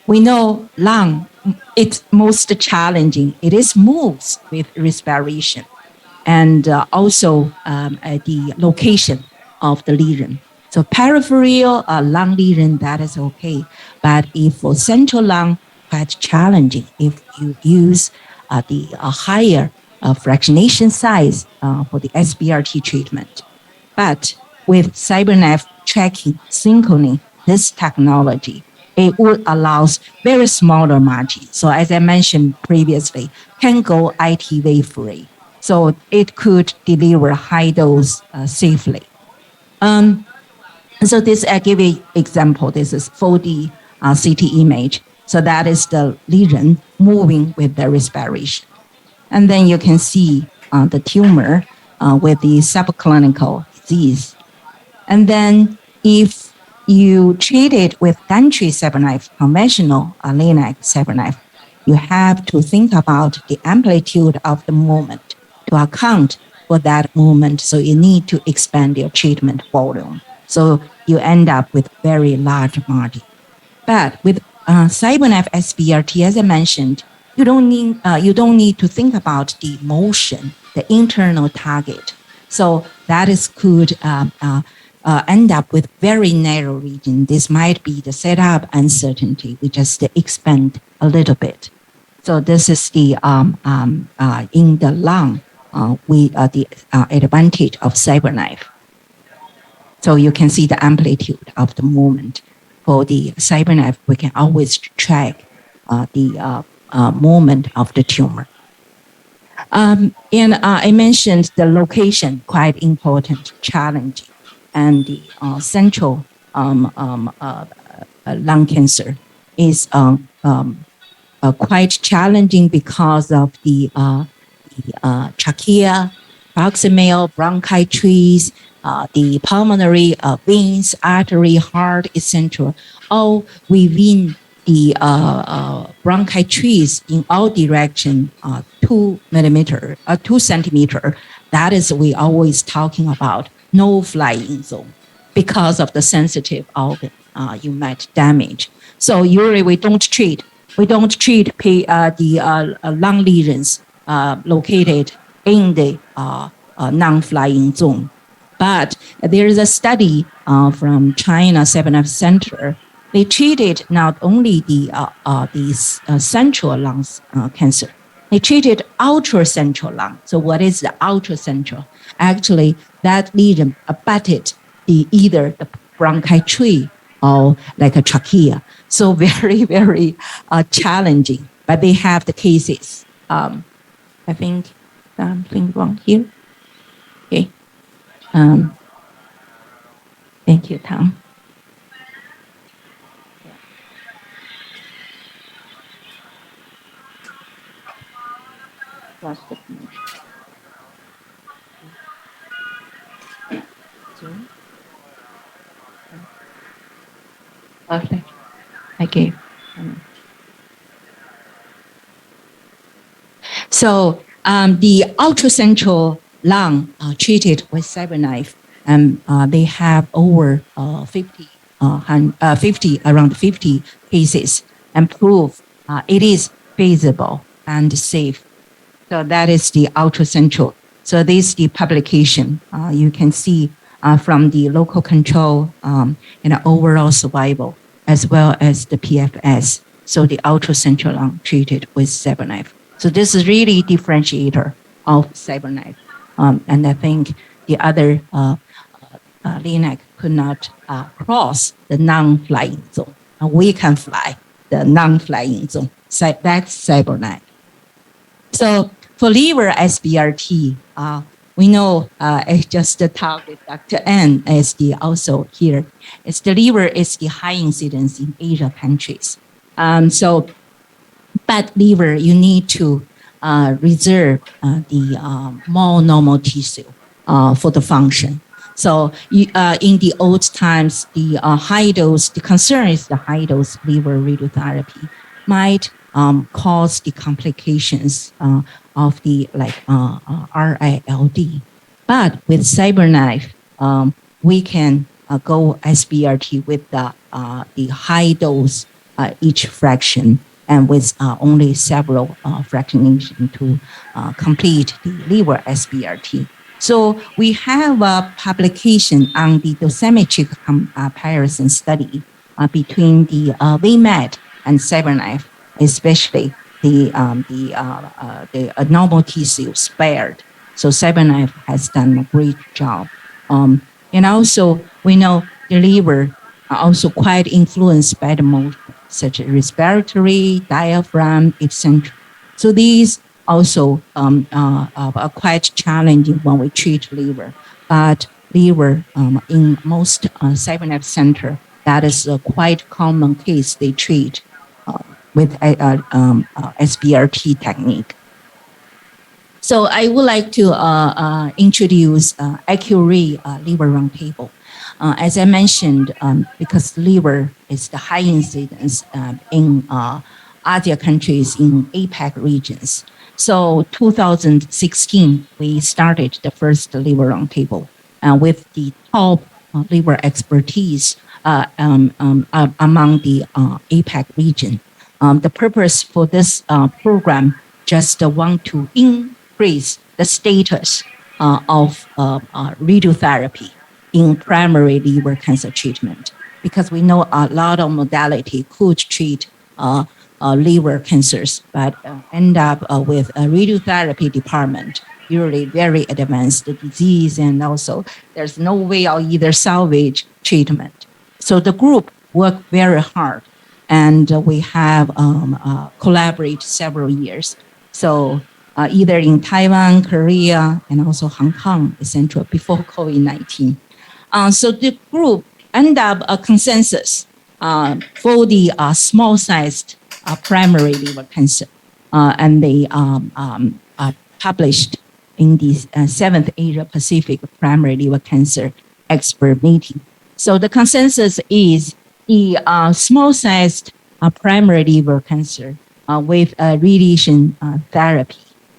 we know lung, it's most challenging. It is moves with respiration and also the location of the lesion. So peripheral lung lesion, that is okay. But if for central lung, quite challenging if you use the higher fractionation size for the SBRT treatment. But with CyberKnife tracking synchrony, this technology, it would allow very smaller margin. So as I mentioned previously, can go ITV free. So it could deliver high dose safely. So this, I give you example. This is 4D CT image. So that is the lesion moving with the respiration. And then you can see the tumor with the subclinical disease. And then if you treat it with gantry CyberKnife, conventional LINAC CyberKnife, you have to think about the amplitude of the movement to account for that movement. So you need to expand your treatment volume. So you end up with very large margin. But with CyberKnife SBRT, as I mentioned, you don't need to think about the motion, the internal target. So that is could end up with very narrow region. This might be the setup uncertainty. We just expand a little bit. So this is the in the lung, the advantage of CyberKnife. So you can see the amplitude of the movement. for the CyberKnife, we can always track the movement of the tumor. And I mentioned the location, quite important, challenge, and the central lung cancer is quite challenging because of the trachea, proximal bronchitis, the pulmonary veins, artery, heart, etc., all within the bronchitis in all direction, 2 centimeter. That is we always talking about no flying zone because of the sensitive organ you might damage. So usually we don't treat the lung lesions located in the non-flying zone. But there is a study from China CyberKnife Center. They treated not only the central lung cancer, they treated ultracentral lung. So what is the ultracentral? Actually, that lesion abutted either the bronchitis or like a trachea. So very, very challenging. But they have the cases. I think something wrong here. Okay. Thank you, Tom. Perfect. I gave. So the ultracentral lung treated with CyberKnife, they have over 50 cases and prove it is feasible and safe. So that is the ultracentral. So this is the publication. You can see from the local control and overall survival, as well as the PFS. So the ultracentral lung treated with CyberKnife. So this is really differentiator of CyberKnife. And I think the other LINAC could not cross the non-flying zone. And we can fly the non-flying zone. So that's CyberKnife. So for liver SBRT, we know I just talked with Dr. N as the also here. It's the liver is the high incidence in Asia countries. So bad liver, you need to reserve the more normal tissue for the function. So in the old times, the high dose, the concern is the high dose liver radiotherapy might cause the complications of the RILD. But with CyberKnife, we can go SBRT with the high dose each fraction and with only several fractionation to complete the liver SBRT. So we have a publication on the dosimetric comparison study between the VMAT and CyberKnife, especially the normal tissue spared. So CyberKnife has done a great job. And also we know the liver are also quite influenced by the mode, such as respiratory, diaphragm, etc. So these also are quite challenging when we treat liver. But liver in most CyberKnife center, that is a quite common case they treat with SBRT technique. So I would like to introduce Accuray liver roundtable. As I mentioned, because liver is the high incidence in Asia countries in APAC regions. So 2016, we started the first liver roundtable with the top liver expertise among the APAC region. The purpose for this program just want to increase the status of radiotherapy in primary liver cancer treatment, because we know a lot of modality could treat liver cancers, but end up with a radiotherapy department, usually very advanced disease, and also there's no way of either salvage treatment. So the group worked very hard, and we have collaborated several years. So either in Taiwan, Korea, and also Hong Kong, etc., before COVID-19. So the group ended up a consensus for the small-sized primary liver cancer, and they published in the 7th Asia Pacific Primary Liver Cancer Expert Meeting. So the consensus is the small-sized primary liver cancer with radiation therapy,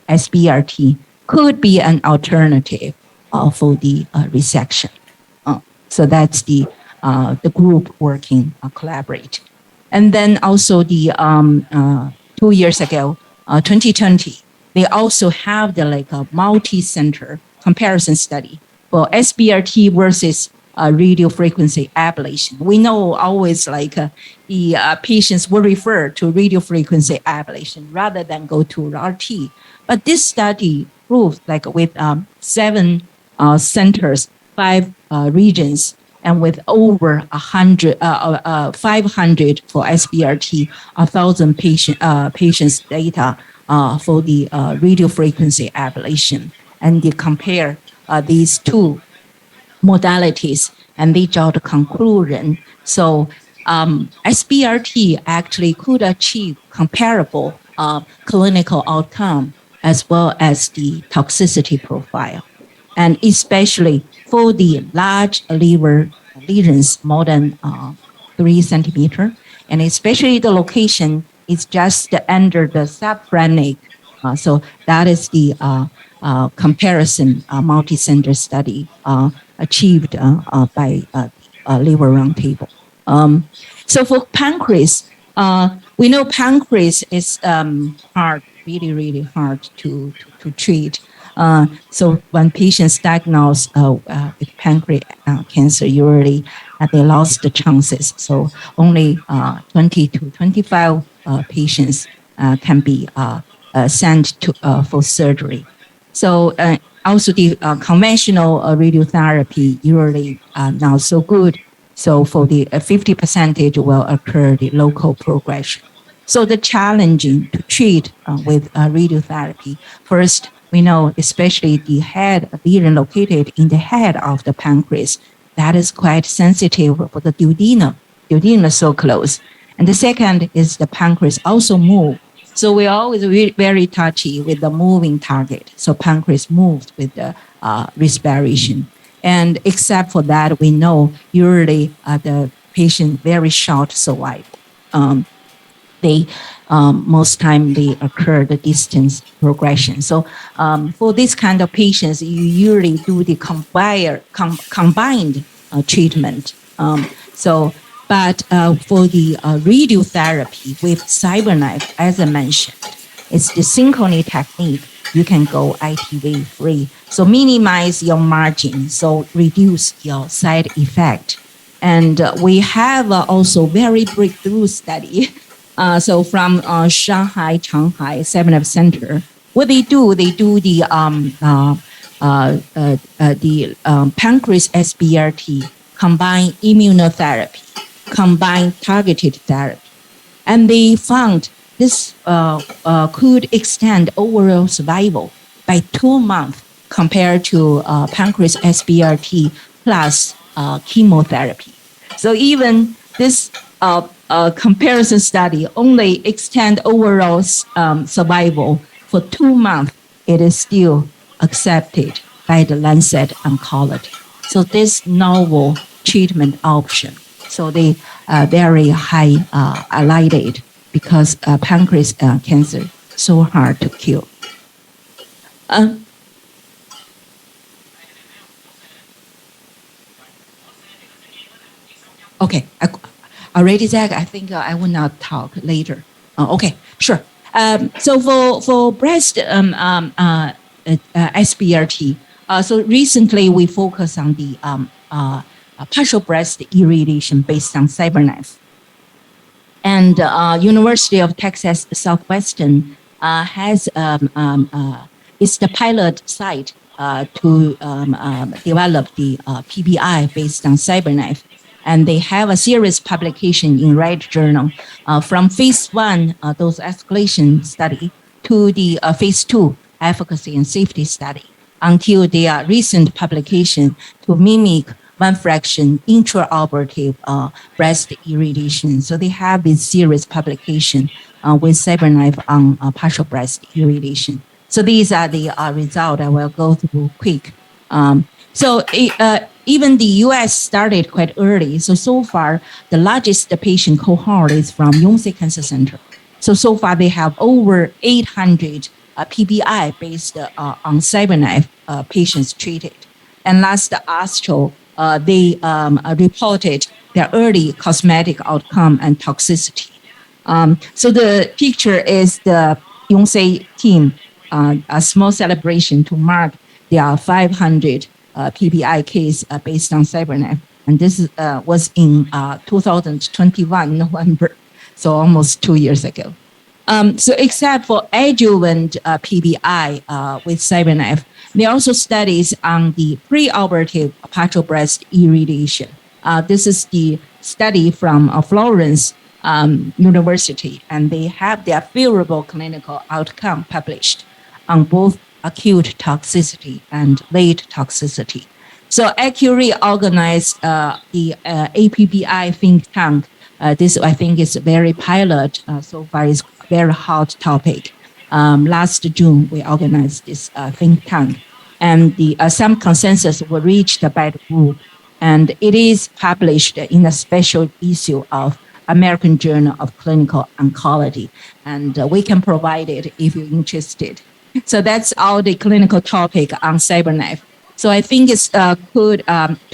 SBRT, could be an alternative for the resection. So that's the group working collaborate. And then also the 2 years ago, 2020, they also have the like a multi-center comparison study for SBRT versus radiofrequency ablation. We know always like the patients were referred to radiofrequency ablation rather than go to RT. But this study proved like with 7 centers, 5 regions, and with over 500 for SBRT, 1,000 patients data for the radiofrequency ablation, and they compare these 2 modalities, and they draw the conclusion. So SBRT actually could achieve comparable clinical outcome as well as the toxicity profile, and especially for the large liver lesions more than 3 centimeter, and especially the location is just under the subphrenic. So that is the comparison multi-center study achieved by Liver Roundtable. So for pancreas, we know pancreas is hard, really hard to treat. So when patients diagnosed with pancreas cancer, usually they lost the chances. So only 20 to 25 patients can be sent to for surgery. So also the conventional radiotherapy usually not so good. So for the 50% will occur the local progression. So the challenging to treat with radiotherapy, first, we know especially the head lesion located in the head of the pancreas, that is quite sensitive for the duodenum. Duodenum is so close. And the second is the pancreas also move. So we're always very touchy with the moving target. So pancreas moves with the respiration. And except for that, we know usually the patient very short survival. They most time they occur the distance progression. So for this kind of patients, you usually do the combined treatment. But for the radiotherapy with CyberKnife, as I mentioned, it's the synchrony technique. You can go ITV free. So minimize your margin, so reduce your side effect. And we have also very breakthrough study. So from Shanghai 7F Center, what they do the pancreas SBRT, combined immunotherapy, combined targeted therapy. And they found this could extend overall survival by 2 months compared to pancreas SBRT plus chemotherapy. So even this comparison study only extend overall survival for 2 months, it is still accepted by the Lancet Oncology. So this novel treatment option, so they very high highlighted because pancreas cancer so hard to cure. Okay, already Zach, I think I will not talk later. Okay, sure. So for breast SBRT, so recently we focus on the partial breast irradiation based on CyberKnife. And University of Texas Southwestern has it's the pilot site to develop the PBI based on CyberKnife. and they have a serious publication in Red Journal from phase 1 dose escalation study to the phase 2 efficacy and safety study until their recent publication to mimic 1 fraction intraoperative breast irradiation. So they have this serious publication with CyberKnife on partial breast irradiation. So these are the results I will go through quick. Even the US started quite early. So far, the largest patient cohort is from Yonsei Cancer Center. So far they have over 800 PBI based on CyberKnife patients treated. And last ASTRO, they reported their early cosmetic outcome and toxicity. So the picture is the Yonsei team, a small celebration to mark their 500 PBI case based on CyberKnife. And this was in 2021, November, so almost 2 years ago. So except for adjuvant PBI with CyberKnife, there are also studies on the preoperative partial breast irradiation. This is the study from Florence University, and they have their favorable clinical outcome published on both acute toxicity and late toxicity. So Accuray organized the APBI think tank. This I think is very pilot. So far is very hot topic. Last June, we organized this think tank, and some consensus were reached by the group, and it is published in a special issue of American Journal of Clinical Oncology, and we can provide it if you're interested. So that's all the clinical topic on CyberKnife. So I think it's too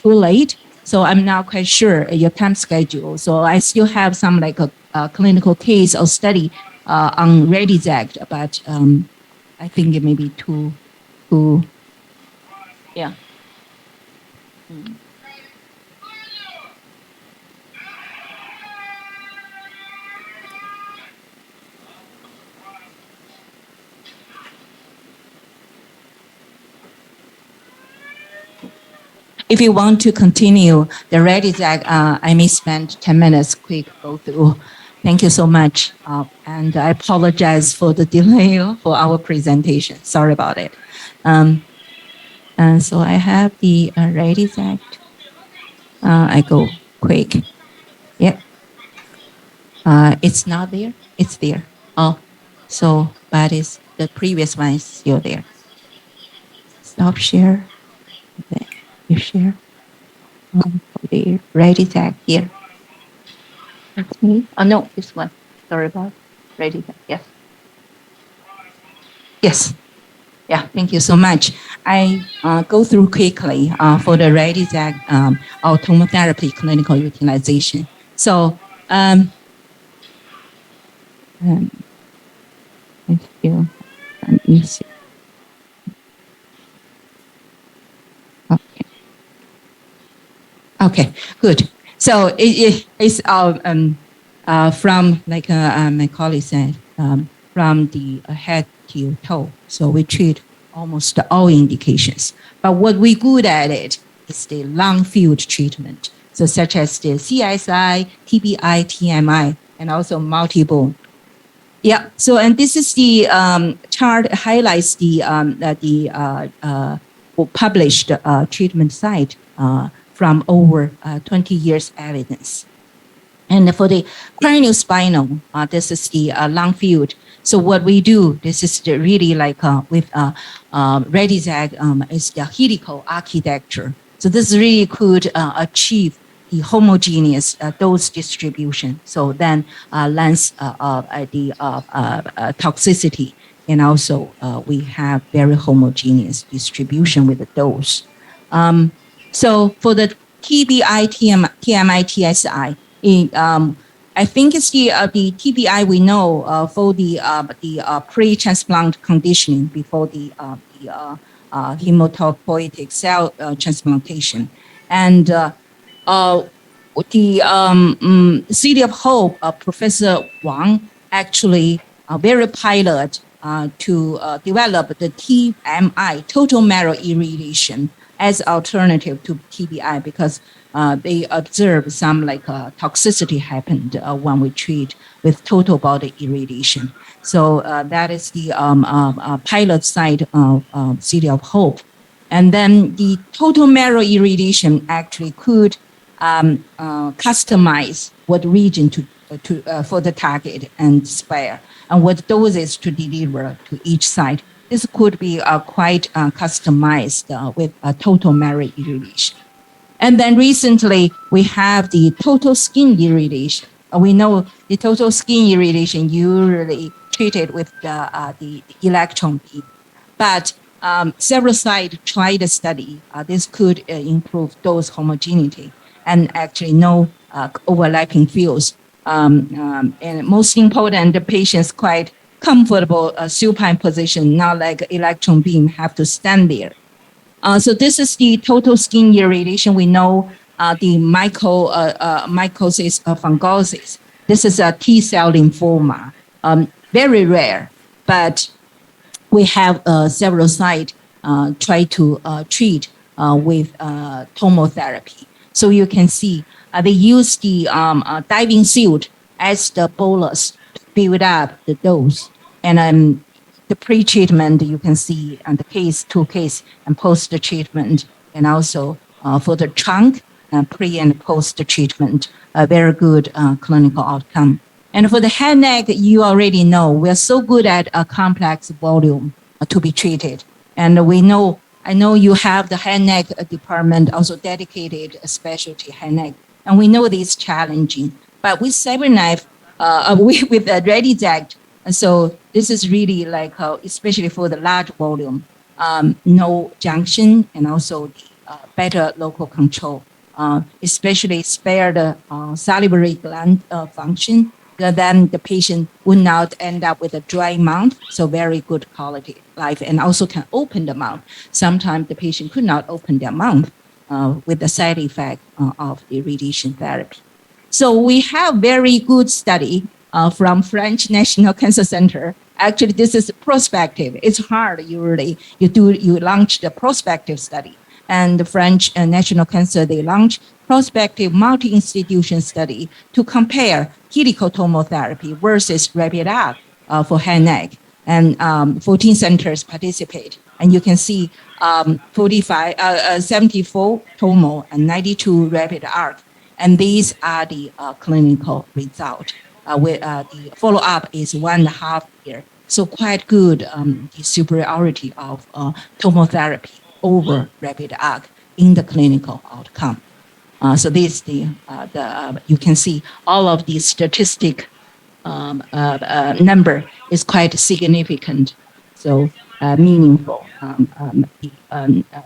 late. So I'm not quite sure your time schedule. So I still have some like a clinical case or study on Radixact, but I think it may be too yeah. If you want to continue the Radixact, I may spend 10 minutes quick go through. Thank you so much. And I apologize for the delay for our presentation. Sorry about it. And so I have the Radixact. I go quick. Yep. It's not there. It's there. Oh, so but it's the previous one is still there. Stop share. Okay. You share. The Radixact here. That's me. Oh no, this one. Sorry about Radixact. Yes. Yes. Yeah. Thank you so much. I go through quickly for the Radixact automotherapy clinical utilization. So I feel an issue. Okay, good. So it's from, like my colleague said, from the head to toe. So we treat almost all indications. But what we're good at it is the long field treatment. So such as the CSI, TBI, TMI, and also multiple. Yeah. So and this is the chart highlights the published treatment site from over 20 years evidence. And for the craniospinal, this is the long field. So what we do, this is the really like with Radixact is the helical architecture. So this really could achieve the homogeneous dose distribution. So then lens the toxicity, and also we have very homogeneous distribution with the dose. So for the TBI, TMI, TSI, I think it's the TBI we know for the pre-transplant conditioning before the hematopoietic cell transplantation, and the City of Hope, Professor Wang actually very pilot to develop the TMI, total marrow irradiation as alternative to TBI because they observe some toxicity happened when we treat with total body irradiation. So that is the pilot site of City of Hope. And then the total marrow irradiation actually could customize what region for the target and spare, and what doses to deliver to each site. This could be quite customized with a total marrow irradiation. And then recently, we have the total skin irradiation. We know the total skin irradiation usually treated with the electron beam, but several sites tried a study. This could improve dose homogeneity and actually no overlapping fields. And most important, the patient's quite comfortable supine position, not like electron beam have to stand there. So this is the total skin irradiation. We know the mycosis fungosis. This is a T-cell lymphoma, very rare, but we have several sites try to treat with tomotherapy. So you can see they use the diving suit as the bolus to build up the dose. And the pre-treatment, you can see on the two case and post-treatment, and also for the trunk, pre and post-treatment, a very good clinical outcome. And for the head neck, you already know we're so good at a complex volume to be treated. And I know you have the head neck department also dedicated a specialty head neck. And we know this is challenging. But with CyberKnife, with the Radixact, and so this is really especially for the large volume, no junction and also the better local control, especially spare the salivary gland function. Then the patient would not end up with a dry mouth, so very good quality life, and also can open the mouth. Sometimes the patient could not open their mouth with the side effect of the radiation therapy. So we have very good study from French National Cancer Center. Actually, this is prospective. It's hard usually. You launch the prospective study. And the French National Cancer, they launched prospective multi-institution study to compare helical tomotherapy versus rapid arc for head neck. And 14 centers participate. And you can see 74 tomo and 92 rapid arc. And these are the clinical results. The follow-up is 1.5 years. So quite good the superiority of tomotherapy over rapid arc in the clinical outcome. So this you can see all of the statistic number is quite significant, so meaningful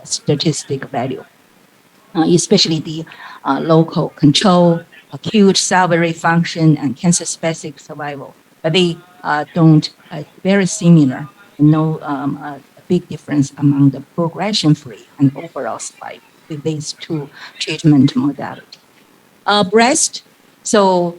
statistic value, especially the local control, acute salivary function, and cancer-specific survival. But they don't very similar. No big difference among the progression-free and overall survival with these two treatment modalities. Breast, so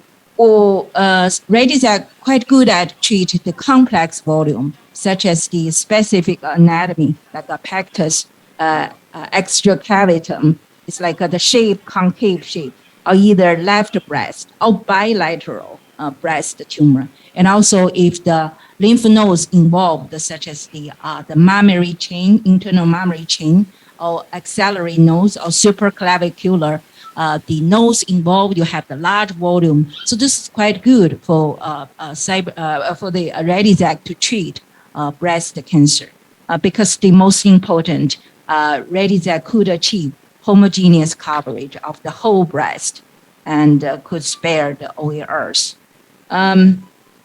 radies are quite good at treating the complex volume, such as the specific anatomy, like a pectus extracavitum. It's like the shape, concave shape, or either left breast or bilateral breast tumor. And also if the lymph nodes involved, such as the mammary chain, internal mammary chain, or axillary nodes, or supraclavicular, the nodes involved, you have the large volume. So this is quite good for the Radixact to treat breast cancer, because the most important, Radixact could achieve homogeneous coverage of the whole breast and could spare the OARs.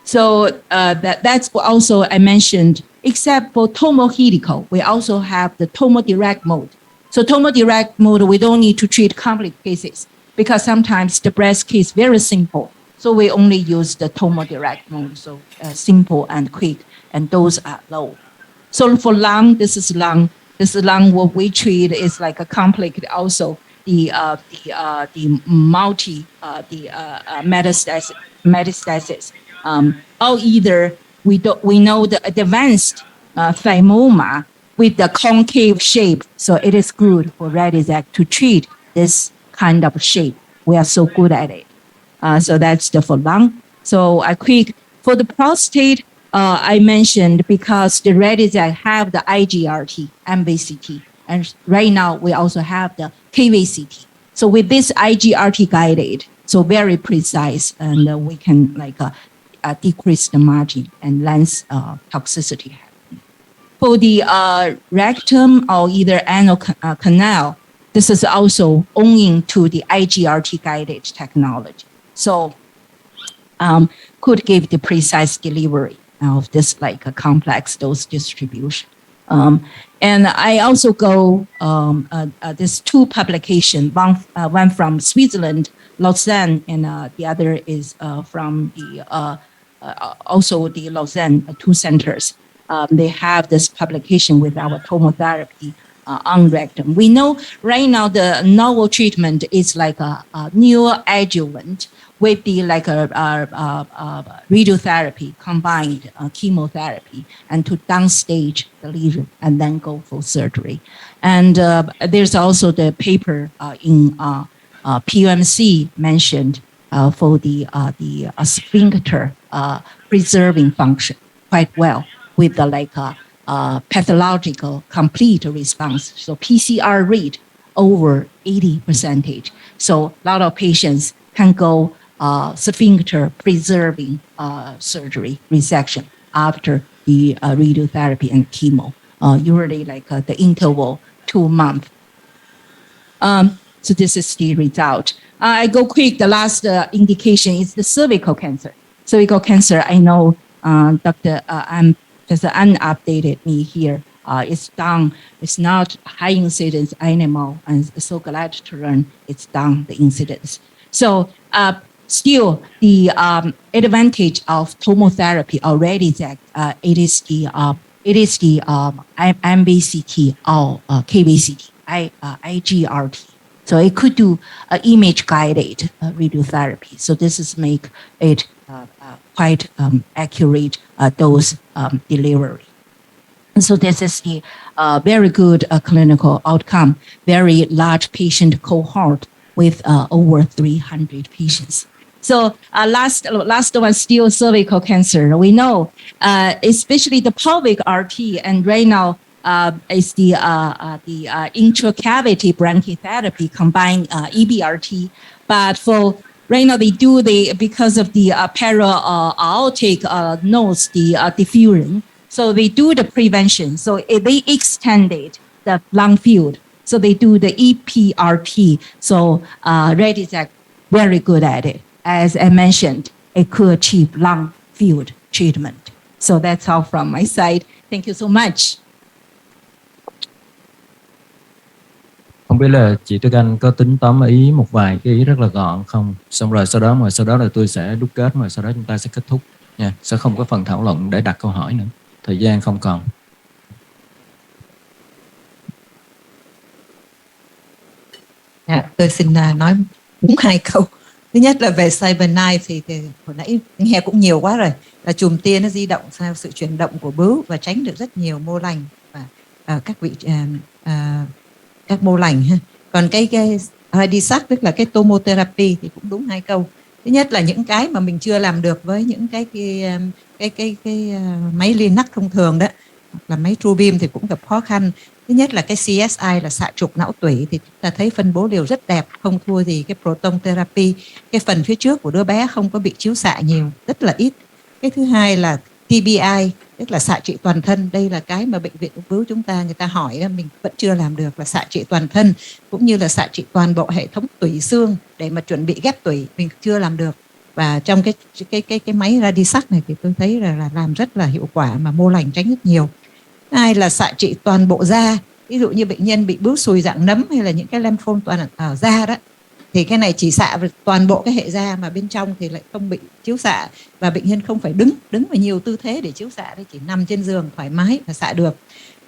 So that's also I mentioned, except for tomohelical, we also have the tomodirect mode. So tomodirect mode, we don't need to treat complex cases because sometimes the breast case very simple. So we only use the tomodirect mode, so simple and quick, and those are low. So for lung, this is lung. This is lung. What we treat is like a complex also. The metastasis. Or either we know the advanced thymoma with the concave shape. So it is good for Radixact to treat this kind of shape. We are so good at it. So that's the for lung. So I quick for the prostate. I mentioned because the Radixact have the IGRT, MVCT, and right now we also have the KVCT. So with this IGRT guided, so very precise, and we can decrease the margin and less toxicity. For the rectum or either anal canal, this is also owing to the IGRT guided technology. So could give the precise delivery of this like a complex dose distribution. And I also go this two publication, one from Switzerland, Lausanne, and the other is from the also the Lausanne, two centers. They have this publication with our tomotherapy on rectum. We know right now the novel treatment is like a neoadjuvant with the like radiotherapy combined chemotherapy and to downstage the lesion and then go for surgery. And there's also the paper in PUMC mentioned for the sphincter preserving function quite well with the like pathological complete response. So PCR rate over 80%. So a lot of patients can go sphincter preserving surgery resection after the radiotherapy and chemo, usually like the interval 2 months. So this is the result. I go quick. The last indication is the cervical cancer. Cervical cancer, I know Dr. Just unupdated me here. It's down. It's not high incidence animal, and so glad to learn it's down the incidence. So still, the advantage of tomotherapy already that it is the MVCT or KVCT, IGRT. So it could do image guided radiotherapy. So this is make it quite accurate dose delivery. And so this is the very good clinical outcome, very large patient cohort with over 300 patients. So last one, still cervical cancer. We know, especially the pelvic RT, and right now is the intracavity brachytherapy combined EBRT. But for right now, they do because of the para-aortic nodes, the diffusion. So they do the prevention. So they extended the lung field. So they do the EPRT. So Radixact very good at it. As I mentioned, it could achieve lung field treatment. So that's all from my side. Thank you so much. Không biết là chị Đức Anh có tính tóm ý một vài cái ý rất là gọn không? Xong rồi sau đó là tôi sẽ đúc kết, rồi sau đó chúng ta sẽ kết thúc nha. Sẽ không có phần thảo luận để đặt câu hỏi nữa. Thời gian không còn. Tôi xin nói đúng 2 câu. Thứ nhất là về Cyber9 thì hồi nãy nghe cũng nhiều quá rồi. Là chùm tia nó di động theo sự chuyển động của bướu và tránh được rất nhiều mô lành và các mô lành ha. Còn cái Radixact tức là cái tomotherapy thì cũng đúng 2 câu. Thứ nhất là những cái mà mình chưa làm được với những cái máy Linux thông thường đó, hoặc là máy TrueBeam thì cũng gặp khó khăn. Thứ nhất là cái CSI là xạ trục não tủy thì chúng ta thấy phân bố đều rất đẹp, không thua gì cái proton therapy. Cái phần phía trước của đứa bé không có bị chiếu xạ nhiều, rất là ít. Cái thứ hai là TBI, tức là xạ trị toàn thân. Đây là cái mà bệnh viện ung bướu chúng ta, người ta hỏi mình vẫn chưa làm được, là xạ trị toàn thân cũng như là xạ trị toàn bộ hệ thống tủy xương để mà chuẩn bị ghép tủy, mình chưa làm được. Và trong cái máy Radixact này thì tôi thấy là làm rất là hiệu quả mà mô lành tránh rất nhiều. Hai là xạ trị toàn bộ da, ví dụ như bệnh nhân bị bướu xùi dạng nấm hay là những cái lymphoma toàn ở da đó, thì cái này chỉ xạ về toàn bộ cái hệ da mà bên trong thì lại không bị chiếu xạ, và bệnh nhân không phải đứng vào nhiều tư thế để chiếu xạ, đấy chỉ nằm trên giường thoải mái là xạ được.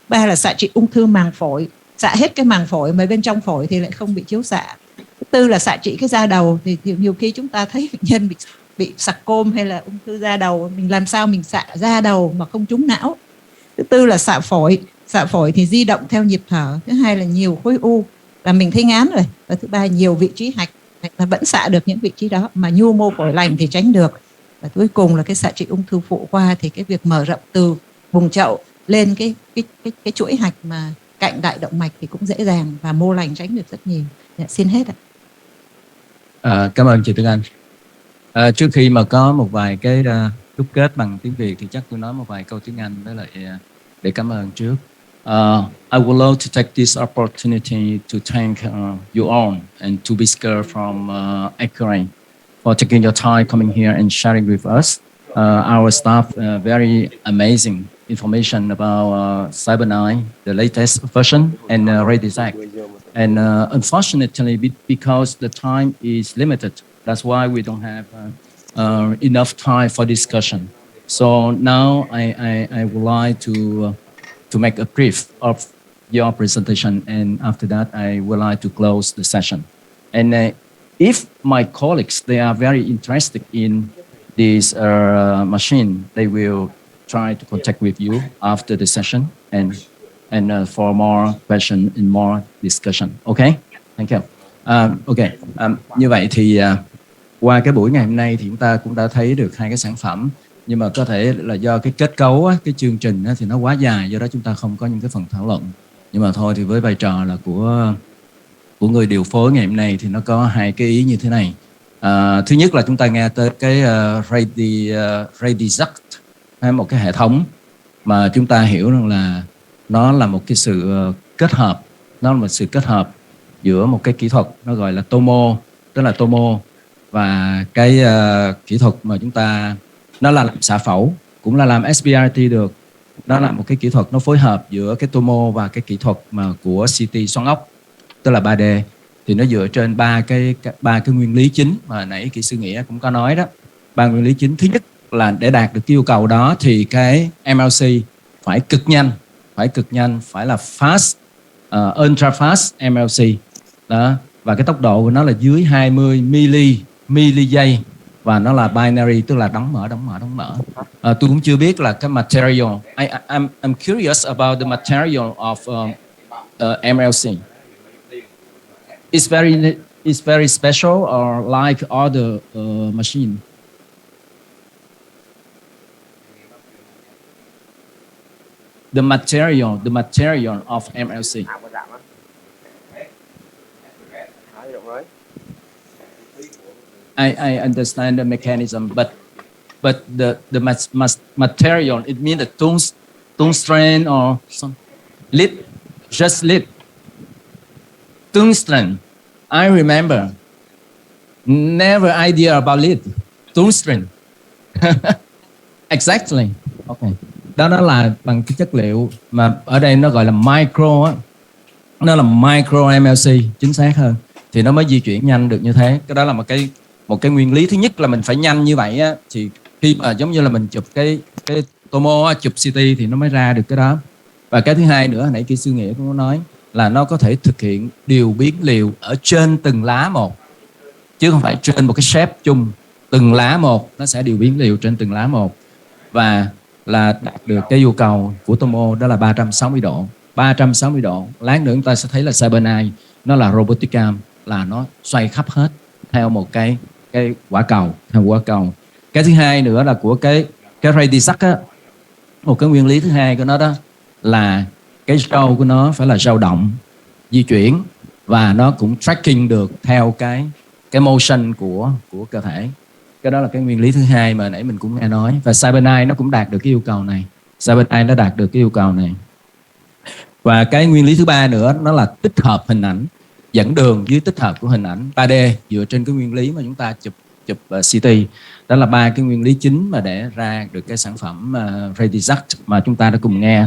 Ba là xạ trị ung thư màng phổi, xạ hết cái màng phổi mà bên trong phổi thì lại không bị chiếu xạ. Thứ tư là xạ trị cái da đầu, thì nhiều khi chúng ta thấy bệnh nhân bị sarcom hay là ung thư da đầu, mình làm sao mình xạ da đầu mà không trúng não. Thứ tư là xạ phổi, xạ phổi thì di động theo nhịp thở, thứ hai là nhiều khối u là mình thấy ngán rồi, và thứ ba nhiều vị trí hạch là vẫn xạ được những vị trí đó, mà nhu mô phổi lành thì tránh được, và cuối cùng là cái xạ trị ung thư phụ khoa thì cái việc mở rộng từ vùng chậu lên cái chuỗi hạch mà cạnh đại động mạch thì cũng dễ dàng, và mô lành tránh được rất nhiều. Xin hết ạ. Cảm ơn chị Tuyết Anh. Trước khi mà có một vài cái đúc kết bằng tiếng Việt thì chắc tôi nói một vài câu tiếng Anh với lại để cảm ơn trước. I would love to take this opportunity to thank you all and to be scared from Accurate for taking your time coming here and sharing with us. Our staff very amazing information about Cyber9, the latest version, and Redexact. And unfortunately, because the time is limited, that's why we don't have enough time for discussion. So now I would like to make a brief of your presentation, and after that, I would like to close the session. And if my colleagues, they are very interested in this machine, they will try to contact with you after the session and for more question and more discussion. Okay, thank you. Okay, như vậy thì qua cái buổi ngày hôm nay thì chúng ta cũng đã thấy được hai cái sản phẩm, nhưng mà có thể là do cái kết cấu á, cái chương trình á, thì nó quá dài, do đó chúng ta không có những cái phần thảo luận. Nhưng mà thôi thì với vai trò là của người điều phối ngày hôm nay thì nó có hai cái ý như thế này. Thứ nhất là chúng ta nghe tới cái Redexact, hay một cái hệ thống mà chúng ta hiểu rằng là nó là một cái sự kết hợp, nó là một sự kết hợp giữa một cái kỹ thuật nó gọi là tomo, tức là tomo, và cái kỹ thuật mà chúng ta nó là làm xạ phẫu, cũng là làm SBRT được. Đó là một cái kỹ thuật nó phối hợp giữa cái tomo và cái kỹ thuật mà của CT xoắn ốc, tức là 3D. Thì nó dựa trên ba cái nguyên lý chính mà nãy kỹ sư Nghĩa cũng có nói đó. Ba nguyên lý chính. Thứ nhất là để đạt được cái yêu cầu đó thì cái MLC phải cực nhanh, phải là fast, ultra fast MLC đó, và cái tốc độ của nó là dưới 20 mili giây, và nó là binary, tức là đóng mở. Tôi cũng chưa biết là cái material. I'm curious about the material of MLC. It's very special, or like other machine. The material of MLC. I understand the mechanism, but the material, it means the tungsten or some lead, just lead. Tungsten. I remember. Never idea about lead. Tungsten. Exactly. Okay. Đó là bằng cái chất liệu mà ở đây nó gọi là micro á. Nó là micro MLC, chính xác hơn. Thì nó mới di chuyển nhanh được như thế. Cái đó là một cái nguyên lý. Thứ nhất là mình phải nhanh như vậy á, thì khi mà giống như là mình chụp cái tomo, chụp CT thì nó mới ra được cái đó. Và cái thứ hai nữa, nãy kỹ sư Nghĩa cũng có nói là nó có thể thực hiện điều biến liều ở trên từng lá một, chứ không phải trên một cái shape chung. Từng lá một nó sẽ điều biến liều trên từng lá một, và là đạt được cái yêu cầu của tomo, đó là 360 độ. 360 độ. Lát nữa chúng ta sẽ thấy là Cyber9 nó là robotic arm, là nó xoay khắp hết theo một cái quả cầu, Cái thứ hai nữa là của cái Redexact á, một cái nguyên lý thứ hai của nó đó là cái râu của nó phải là râu động, di chuyển, và nó cũng tracking được theo cái motion của cơ thể. Cái đó là cái nguyên lý thứ hai mà nãy mình cũng nghe nói. Và Cyber9 nó cũng đạt được cái yêu cầu này. Và cái nguyên lý thứ ba nữa, nó là tích hợp hình ảnh, dẫn đường dưới tích hợp của hình ảnh 3D dựa trên cái nguyên lý mà chúng ta chụp CT. Đó là ba cái nguyên lý chính mà để ra được cái sản phẩm Redexact mà chúng ta đã cùng nghe.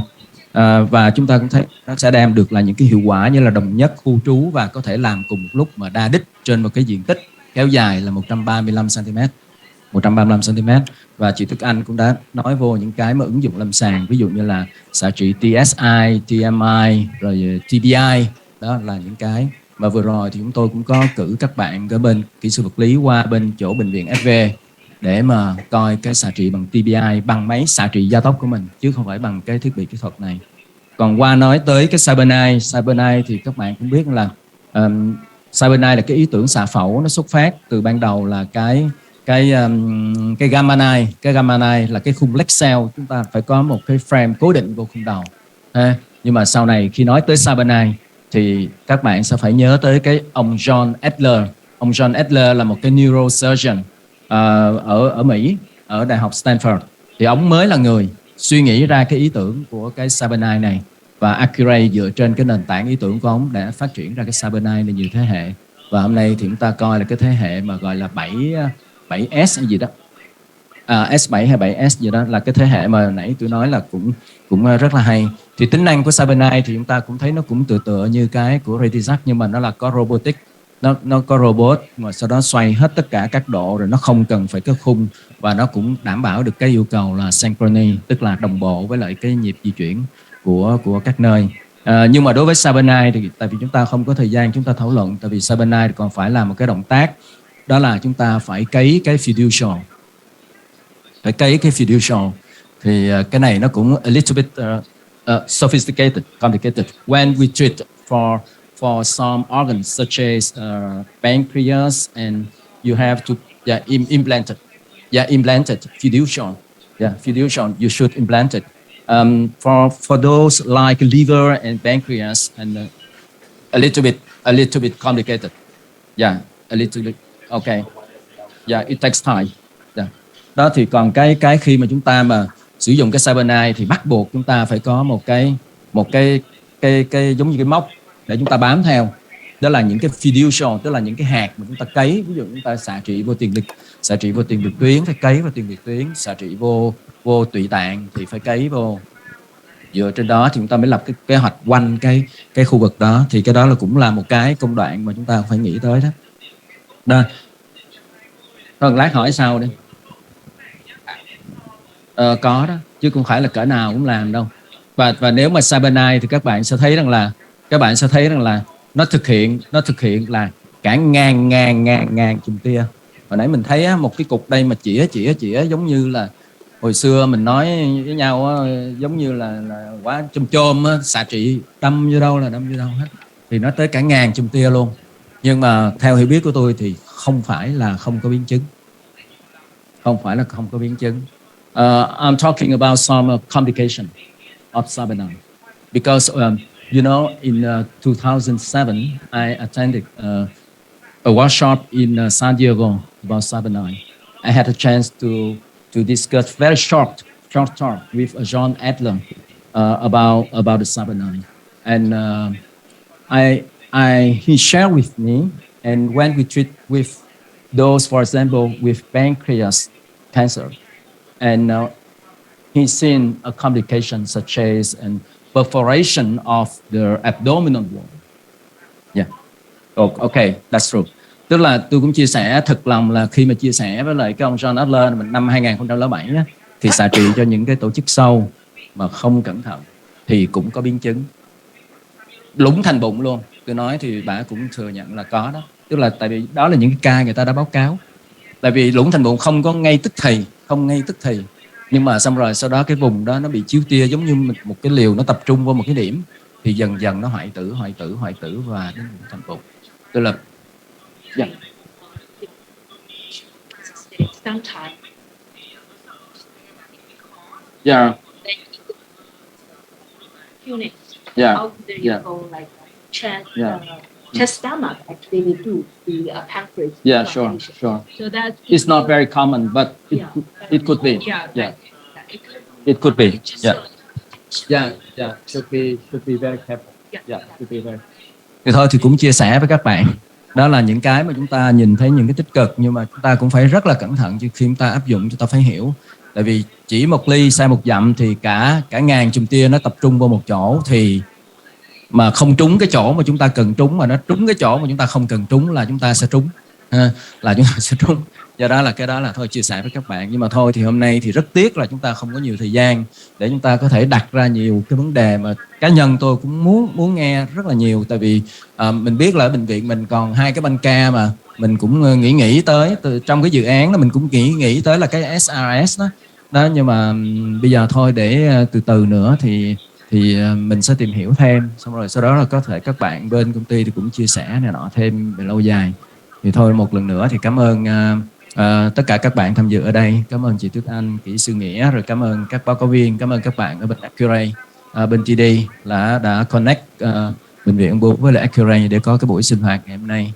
Và chúng ta cũng thấy nó sẽ đem được là những cái hiệu quả như là đồng nhất, khu trú, và có thể làm cùng một lúc mà đa đích trên một cái diện tích kéo dài là 135 cm. Và chị Tuyết Anh cũng đã nói vô những cái mà ứng dụng lâm sàng, ví dụ như là xạ trị TSI, TMI, rồi TBI. Đó là những cái mà vừa rồi thì chúng tôi cũng có cử các bạn ở bên kỹ sư vật lý qua bên chỗ bệnh viện FV để mà coi cái xạ trị bằng TBI, bằng máy xạ trị gia tốc của mình, chứ không phải bằng cái thiết bị kỹ thuật này. Còn qua nói tới cái cyanide thì các bạn cũng biết là cyanide là cái ý tưởng xạ phẫu, nó xuất phát từ ban đầu là cái gamma knife là cái khung Lexel, chúng ta phải có một cái frame cố định vô khung đầu. Nhưng mà sau này khi nói tới cyanide thì các bạn sẽ phải nhớ tới cái ông John Adler. Ông John Adler là một cái neurosurgeon ở Mỹ, ở Đại học Stanford. Thì ông mới là người suy nghĩ ra cái ý tưởng của cái cyanide này, và Accuray dựa trên cái nền tảng ý tưởng của ông đã phát triển ra cái cyanide này nhiều thế hệ. Và hôm nay thì chúng ta coi là cái thế hệ mà gọi là 7S hay gì đó, S7 hay 7S gì đó, là cái thế hệ mà nãy tôi nói là cũng rất là hay. Thì tính năng của cyanide thì chúng ta cũng thấy nó cũng tựa như cái của Retisac, nhưng mà nó là có robotic, nó có robot mà sau đó xoay hết tất cả các độ, rồi nó không cần phải có khung, và nó cũng đảm bảo được cái yêu cầu là synchrony, tức là đồng bộ với lại cái nhịp di chuyển của các nơi. Nhưng mà đối với cyanide thì tại vì chúng ta không có thời gian chúng ta thảo luận, tại vì cyanide còn phải làm một cái động tác, đó là chúng ta phải cấy cái fiducial, thì cái này nó cũng a little bit sophisticated, complicated. When we treat for some organs such as pancreas, and you have to implanted fiducial. Fiducial, you should implant it. For those like liver and pancreas, and a little bit complicated. A little bit. Okay. It takes time. Đó thì còn cái khi mà chúng ta mà sử dụng cái cyanide thì bắt buộc chúng ta phải có một cái giống như cái móc để chúng ta bám theo. Đó là những cái fiducial, tức là những cái hạt mà chúng ta cấy. Ví dụ chúng ta xạ trị vô tiền liệt tuyến, phải cấy vào tiền liệt tuyến, xạ trị vô tụy tạng thì phải cấy vô. Dựa trên đó thì chúng ta mới lập cái kế hoạch quanh cái khu vực đó. Thì cái đó là cũng là một cái công đoạn mà chúng ta phải nghĩ tới đó. Thôi lát hỏi sau đi. Có đó, chứ không phải là cỡ nào cũng làm đâu. Và nếu mà cyanide thì các bạn sẽ thấy rằng là nó thực hiện là cả ngàn chùm tia. Hồi nãy mình thấy một cái cục đây mà chĩa giống như là hồi xưa mình nói với nhau giống như là quả chôm xạ trị đâm vô đâu hết. Thì nó tới cả ngàn chùm tia luôn. Nhưng mà theo hiểu biết của tôi thì không phải là không có biến chứng. I'm talking about some complication of cyanide because you know, in 2007 I attended a workshop in San Diego about cyanide. I had a chance to discuss very short talk with John Adler about the cyanide, and he shared with me, and when we treat with those, for example, with pancreas cancer, and he's seen a complication such as an perforation of the abdominal wall. Okay, that's true. Tức là tôi cũng chia sẻ thật lòng là khi mà chia sẻ với lại cái ông John Adler mình năm 2007 á, thì xạ trị cho những cái tổ chức sâu mà không cẩn thận thì cũng có biến chứng lũng thành bụng luôn. Tôi nói thì bà cũng thừa nhận là có đó. Tức là tại vì đó là những cái ca người ta đã báo cáo. Tại vì lũng thành bụng không ngay tức thì, nhưng mà xong rồi sau đó cái vùng đó nó bị chiếu tia, giống như một cái liều nó tập trung vào một cái điểm, thì dần dần nó hoại tử và đến lũng thành bụng. Tức là chest stomach actually do the pancreas. Sure. So that It's not very common, but it could be. It could be. Should be very careful. Thì thôi thì cũng chia sẻ với các bạn. Đó là những cái mà chúng ta nhìn thấy những cái tích cực, nhưng mà chúng ta cũng phải rất là cẩn thận khi chúng ta áp dụng, chúng ta phải hiểu. Tại vì chỉ một ly sai một dặm thì cả ngàn chùm tia nó tập trung vào một chỗ, thì mà không trúng cái chỗ mà chúng ta cần trúng, mà nó trúng cái chỗ mà chúng ta không cần trúng là chúng ta sẽ trúng. Do đó là cái đó là thôi chia sẻ với các bạn. Nhưng mà thôi thì hôm nay thì rất tiếc là chúng ta không có nhiều thời gian để chúng ta có thể đặt ra nhiều cái vấn đề mà cá nhân tôi cũng muốn nghe rất là nhiều. Tại vì mình biết là ở bệnh viện mình còn 2 cái banh ca mà mình cũng nghĩ tới trong cái dự án đó, mình cũng nghĩ tới là cái SRS đó. Nhưng mà bây giờ thôi để từ từ nữa thì thì mình sẽ tìm hiểu thêm, xong rồi sau đó là có thể các bạn bên công ty thì cũng chia sẻ này nọ thêm về lâu dài. Thì thôi, một lần nữa thì cảm ơn tất cả các bạn tham dự ở đây. Cảm ơn chị Tuyết Anh, kỹ sư Nghĩa, rồi cảm ơn các báo cáo viên, cảm ơn các bạn ở bên Accurate, bên TD đã connect bệnh viện Ung bướu với lại Accurate để có cái buổi sinh hoạt ngày hôm nay.